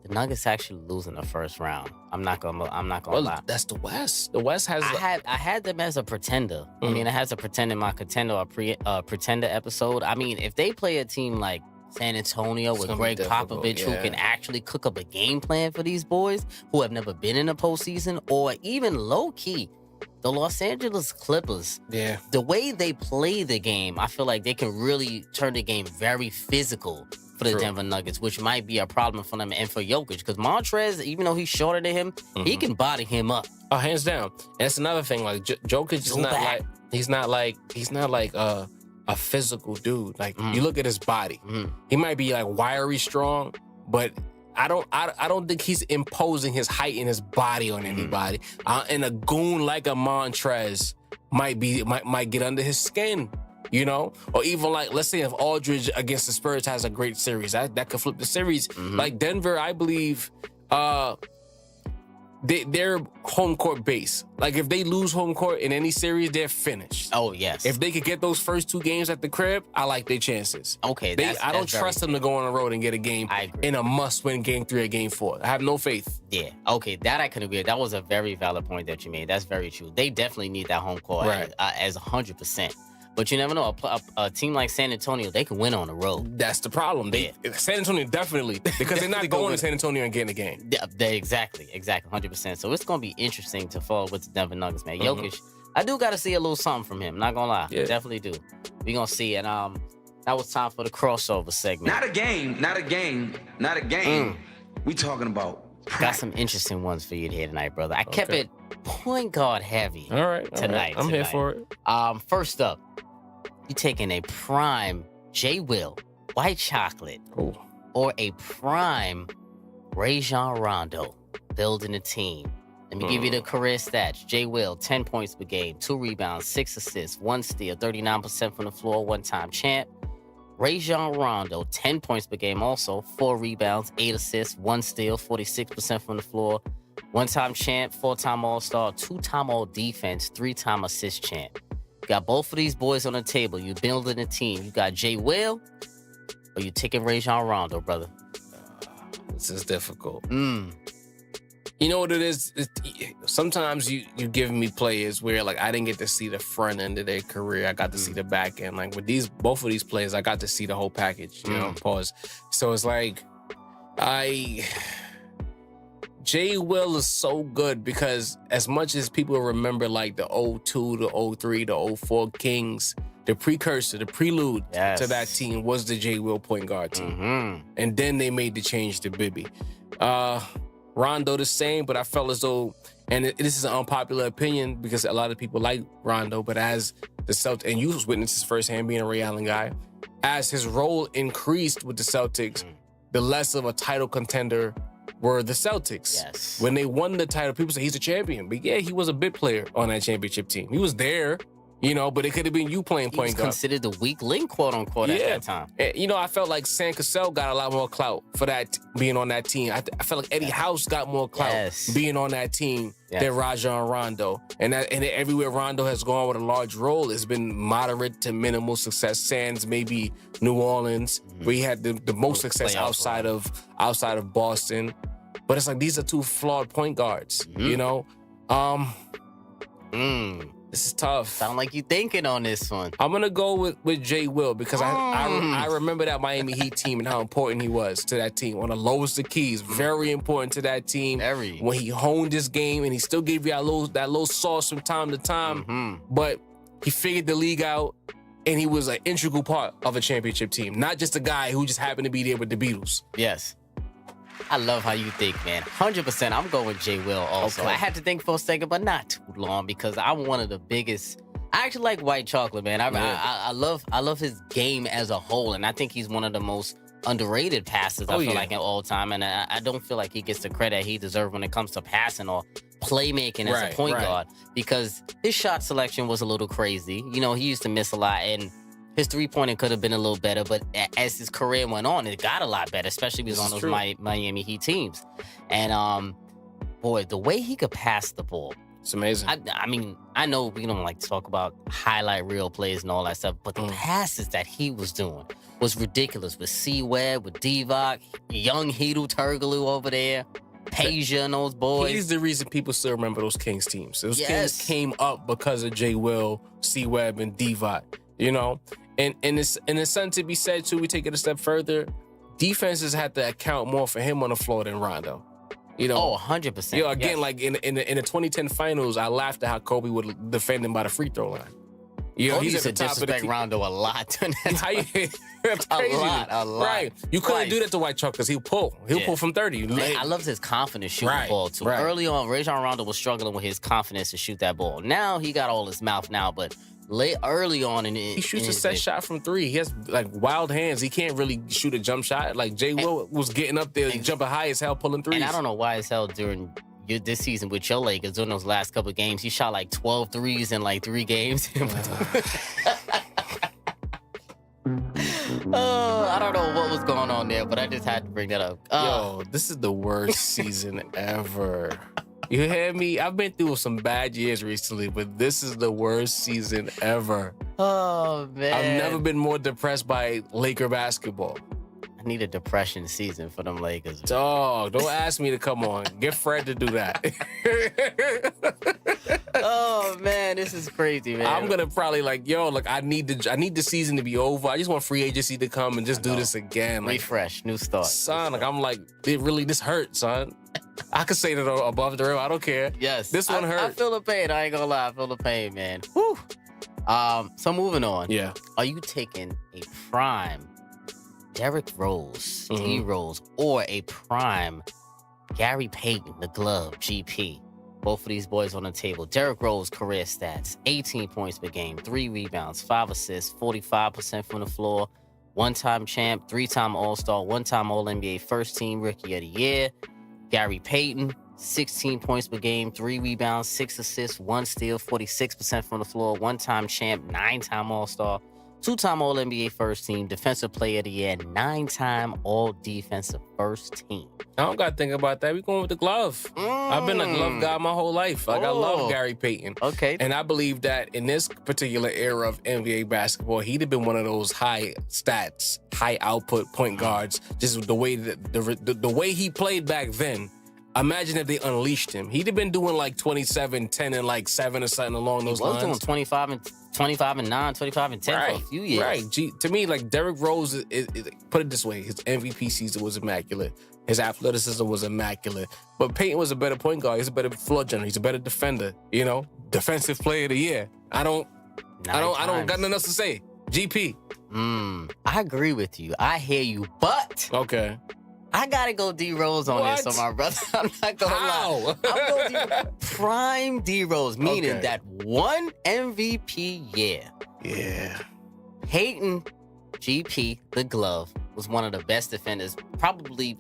the Nuggets actually lose in the first round. I'm not gonna lie. That's the West. The West has. I had them as a pretender. I mean, I had to pretend in my contender or pretender episode. I mean, if they play a team like San Antonio with Greg Popovich, who can actually cook up a game plan for these boys who have never been in the postseason, or even low key, the Los Angeles Clippers, the way they play the game, I feel like they can really turn the game very physical for the Denver Nuggets, which might be a problem for them and for Jokic. Because Montrez, even though he's shorter than him, he can body him up. Oh, hands down. And that's another thing. Like Jokic is not like a physical dude. Like you look at his body, he might be like wiry strong, but I don't think he's imposing his height and his body on anybody. And a goon like a Montrez might get under his skin, Or even like, let's say if Aldridge against the Spurs has a great series, that could flip the series. Like Denver, I believe, they're home court base. Like if they lose home court in any series, they're finished. Oh, yes. If they could get those first 2 games at the crib, I like their chances. Okay, I don't trust them to go on the road and get a game in a must-win game 3 or game 4. I have no faith. Yeah, okay, that I can agree with. That was a very valid point that you made. That's very true. They definitely need that home court as 100%. But you never know. A team like San Antonio, they can win on the road. That's the problem. San Antonio definitely, because they're not going to San Antonio and getting a game. Exactly, 100%. So it's going to be interesting to follow with the Denver Nuggets, man. Jokic, I do got to see a little something from him. Not going to lie. Yeah. Definitely do. We're going to see. And that was time for the crossover segment. Not a game. We talking about Got some interesting ones for you here tonight, brother. I kept it point guard heavy tonight. I'm here for it. First up, you taking a prime J. Will, white chocolate, or a prime Ray Rondo, building a team. Let me give you the career stats. J. Will, 10 points per game, 2 rebounds, 6 assists, 1 steal, 39% from the floor, 1-time champ. Ray Rondo, 10 points per game also, 4 rebounds, 8 assists, 1 steal, 46% from the floor, 1-time champ, 4-time All-Star, 2-time All-Defense, 3-time assist champ. You got both of these boys on the table. You building a team. You got J. Will, or you taking Ray Rondo, brother? This is difficult. You know what it is? Sometimes you giving me players where like I didn't get to see the front end of their career. I got to see the back end. Like with both of these players, I got to see the whole package. You know, pause. So it's like J. Will is so good because as much as people remember like the 02, the 03, the 04 Kings, the precursor, the prelude to that team was the J. Will point guard team. And then they made the change to Bibby. Rondo the same, but I felt as though, and this is an unpopular opinion because a lot of people like Rondo, but as the Celtics, and you witnessed this firsthand being a Ray Allen guy, as his role increased with the Celtics, the less of a title contender were the Celtics. Yes. When they won the title, people say he's a champion, but yeah, he was a bit player on that championship team. He was there, you know, but it could have been you playing point guard. He was considered the weak link, quote unquote, at that time. You know, I felt like Sam Cassell got a lot more clout for that being on that team. I felt like Eddie House got more clout being on that team than Rajon Rondo. And everywhere Rondo has gone with a large role, it's been moderate to minimal success. Sans maybe New Orleans, where he had the most success outside of Boston. But it's like these are two flawed point guards, you know? This is tough. Sound like you thinking on this one. I'm gonna go with J. Will because I remember that Miami Heat team and how important he was to that team on the lowest of keys. Very important to that team. When he honed his game and he still gave you that little sauce from time to time, but he figured the league out and he was an integral part of a championship team, not just a guy who just happened to be there with the Beatles. Yes. I love how you think, man. 100%. I'm going with J. Will also. I had to think for a second, but not too long because I'm one of the biggest. I actually like white chocolate, man. I love his game as a whole, and I think he's one of the most underrated passers. I feel like in all time, and I don't feel like he gets the credit he deserves when it comes to passing or playmaking as a point guard because his shot selection was a little crazy. You know, he used to miss a lot, and his three-pointer could have been a little better, but as his career went on, it got a lot better, especially if he was on those Miami Heat teams. And, boy, the way he could pass the ball. It's amazing. I mean, I know we don't like to talk about highlight reel plays and all that stuff, but the passes that he was doing was ridiculous with C-Web, with Divock, young Hedo Turkoglu over there, Peja and those boys. He's the reason people still remember those Kings teams. Those Kings came up because of J. Will, C-Web, and Divock, you know? And it's something to be said, too. We take it a step further. Defenses had to account more for him on the floor than Rondo. You know, 100%. You know, again, like in the 2010 finals, I laughed at how Kobe would defend him by the free throw line. You know, he's at the top of the Rondo a lot. That's crazy. A lot. Right. You couldn't do that to White Chalk because he'll pull. He'll pull from 30. I loved his confidence shooting the ball, too. Early on, Rajon Rondo was struggling with his confidence to shoot that ball. Now, he got all his mouth now, but early on he shoots a set shot from 3. He has like wild hands. He can't really shoot a jump shot. Like J. Will was getting up there, jumping high as hell, pulling threes. And I don't know why as hell during this season with your Lakers, during those last couple of games, he shot like 12 threes in like 3 games. I don't know what was going on there, but I just had to bring that up. Yo, this is the worst season ever. You hear me? I've been through some bad years recently, but this is the worst season ever. Oh, man. I've never been more depressed by Laker basketball. I need a depression season for them Lakers. Dog, don't ask me to come on. Get Fred to do that. Oh, man, this is crazy, man. I'm gonna probably I need the season to be over. I just want free agency to come and just do this again. Like, refresh, new start. son, this hurts, son. I could say that above the rim. I don't care. Yes. This one hurt. I feel the pain. I ain't gonna lie. I feel the pain, man. Whew. So moving on. Yeah. Are you taking a prime Derrick Rose, D Rose, or a prime Gary Payton, the glove, GP? Both of these boys on the table. Derrick Rose career stats: 18 points per game, 3 rebounds, 5 assists, 45% from the floor, one-time champ, 3-time All-Star, 1-time All-NBA first team rookie of the year. Gary Payton, 16 points per game, 3 rebounds, 6 assists, 1 steal, 46% from the floor, 1-time champ, 9-time All-Star, 2-time All-NBA first team, defensive player of the year, 9-time All-Defensive first team. I don't got to think about that. We going with the glove. I've been a glove guy my whole life. Like, I love Gary Payton. Okay. And I believe that in this particular era of NBA basketball, he'd have been one of those high stats, high output point guards. Just the way that the way he played back then. Imagine if they unleashed him. He'd have been doing like 27, 10, and like 7 or something along those lines. He was doing 25 and 9, 25 and 10 for a few years. Right. To me, like Derrick Rose, is, put it this way, his MVP season was immaculate. His athleticism was immaculate. But Payton was a better point guard. He's a better floor general. He's a better defender. You know, defensive player of the year. I don't got nothing else to say. GP. I agree with you. I hear you, but Okay. I gotta go D Rose on this, on my brother. I'm not gonna lie. I'm going prime D Rose, meaning that one MVP year. Yeah. Payton, GP, the glove, was one of the best defenders, probably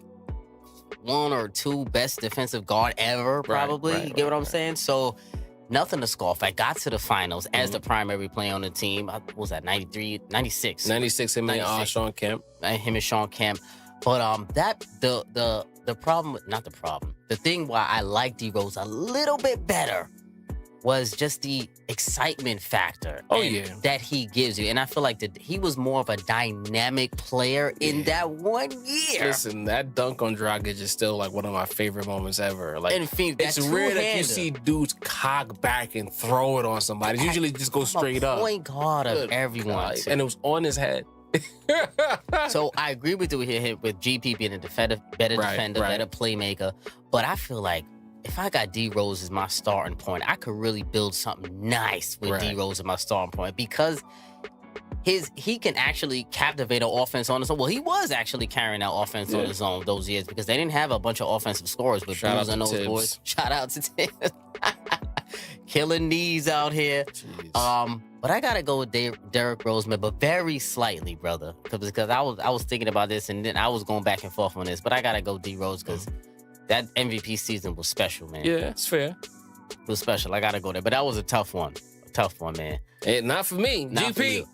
one or two best defensive guard ever, probably. You get what I'm saying? So nothing to scoff. I got to the finals as the primary player on the team. What was that, 93, 96? 96, him and Sean Kemp. Him and Sean Kemp. But the problem, not the problem, the thing why I like D Rose a little bit better was just the excitement factor that he gives you. And I feel like he was more of a dynamic player in that 1 year. Listen, that dunk on Dragic is still like one of my favorite moments ever. Like, and it's rare that you see dudes cock back and throw it on somebody. It usually just go straight up. Point guard of everyone. And it was on his head. So I agree with you here with GP being a better defender, better playmaker. But I feel like if I got D Rose as my starting point, I could really build something nice with D Rose as my starting point because he can actually captivate an offense on his own. Well, he was actually carrying that offense on his own those years because they didn't have a bunch of offensive scorers with Bulls and those boys. Shout out to Tibbs. Killing knees out here. Jeez. But I gotta go with Derrick Rose, man, but very slightly, brother. Because I was thinking about this and then I was going back and forth on this. But I gotta go D Rose because that MVP season was special, man. Yeah, it's fair. It was special. I gotta go there. But that was a tough one. Man. Not for me. Not GP. For you.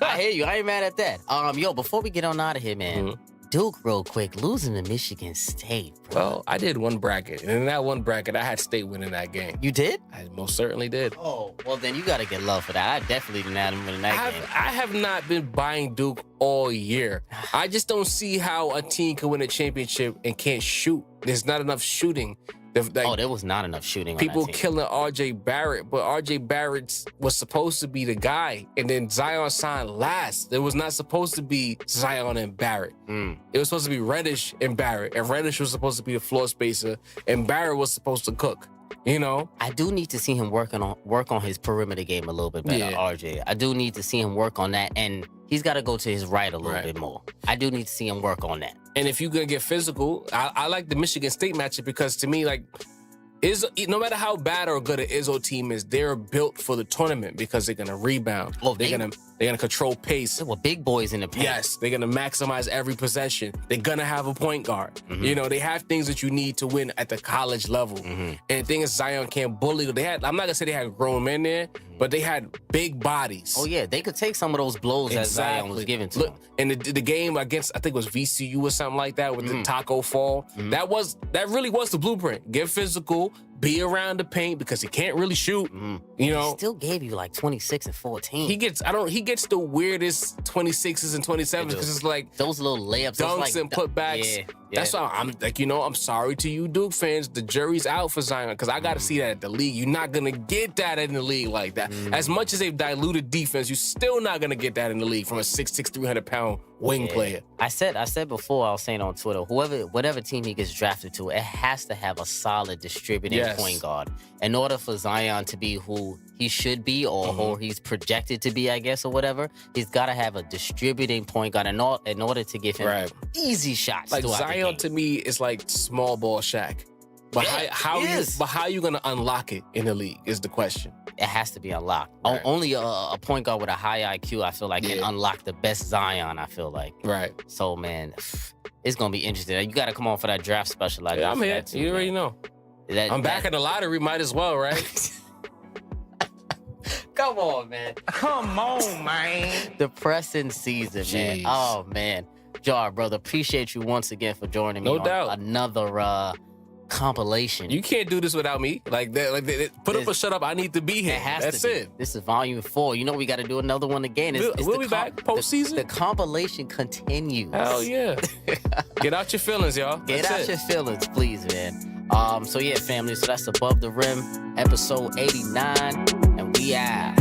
I hear you. I ain't mad at that. Yo, before we get on out of here, man. Duke, real quick, losing to Michigan State, bro. Well, I did one bracket, and in that one bracket, I had State winning that game. You did? I most certainly did. Oh, well, then you got to get love for that. I definitely didn't have him winning that game. I have not been buying Duke all year. I just don't see how a team can win a championship and can't shoot. There's not enough shooting. There was not enough shooting on people that team. killing R.J. Barrett, but R.J. Barrett was supposed to be the guy, and then Zion signed last. It was not supposed to be Zion and Barrett. It was supposed to be Reddish and Barrett, and Reddish was supposed to be the floor spacer, and Barrett was supposed to cook. You know, I do need to see him work on his perimeter game a little bit better, RJ. I do need to see him work on that, and he's got to go to his right a little bit more. I do need to see him work on that. And if you're gonna get physical, I like the Michigan State matchup because to me, like, no matter how bad or good an Izzo team is, they're built for the tournament because they're gonna rebound. Oh, they're They're going to control pace. There were big boys in the paint. Yes, they're going to maximize every possession. They're going to have a point guard. You know, they have things that you need to win at the college level. And the thing is, Zion can't bully. I'm not going to say they had grown men there, but they had big bodies. Oh, yeah. They could take some of those blows that Zion was giving to them. And the game against, I think it was VCU or something like that with the taco fall, that really was the blueprint. Get physical, be around the paint because he can't really shoot. You know, He still gave you like 26 and 14. he gets the weirdest 26s and 27s because it's like those little layups, those dunks like, and putbacks. Yeah. That's why I'm like, I'm sorry to you Duke fans. The jury's out for Zion because I got to see that at the league. You're not going to get that in the league like that. As much as they've diluted defense, you're still not going to get that in the league from a 6'6", 300-pound wing player. I said before, I was saying on Twitter, whatever team he gets drafted to, it has to have a solid distributing point guard. In order for Zion to be who he should be or who he's projected to be, I guess, or whatever, he's got to have a distributing point guard in order to give him easy shots. Like throughout the Zion game. to me is like small ball Shaq. But how you gonna unlock it in the league is the question. It has to be unlocked. Right. Only a point guard with a high IQ, I feel like, can unlock the best Zion, I feel like. Right. So, man, it's going to be interesting. You got to come on for that draft special. I I'm here. You already know. I'm back in the lottery. Might as well, right? Come on, man. Come on, man. Depressing season, man. Jeez. Oh, man. Jar, brother, appreciate you once again for joining me No on doubt. another compilation. You can't do this without me. Like that. Put up or shut up. I need to be here. That's it. This is volume 4. You know we got to do another one again. We'll be back postseason. The compilation continues. Hell yeah. Get out your feelings, y'all. Get out your feelings, please, man. So yeah, family. So that's Above the Rim, episode 89, and we out.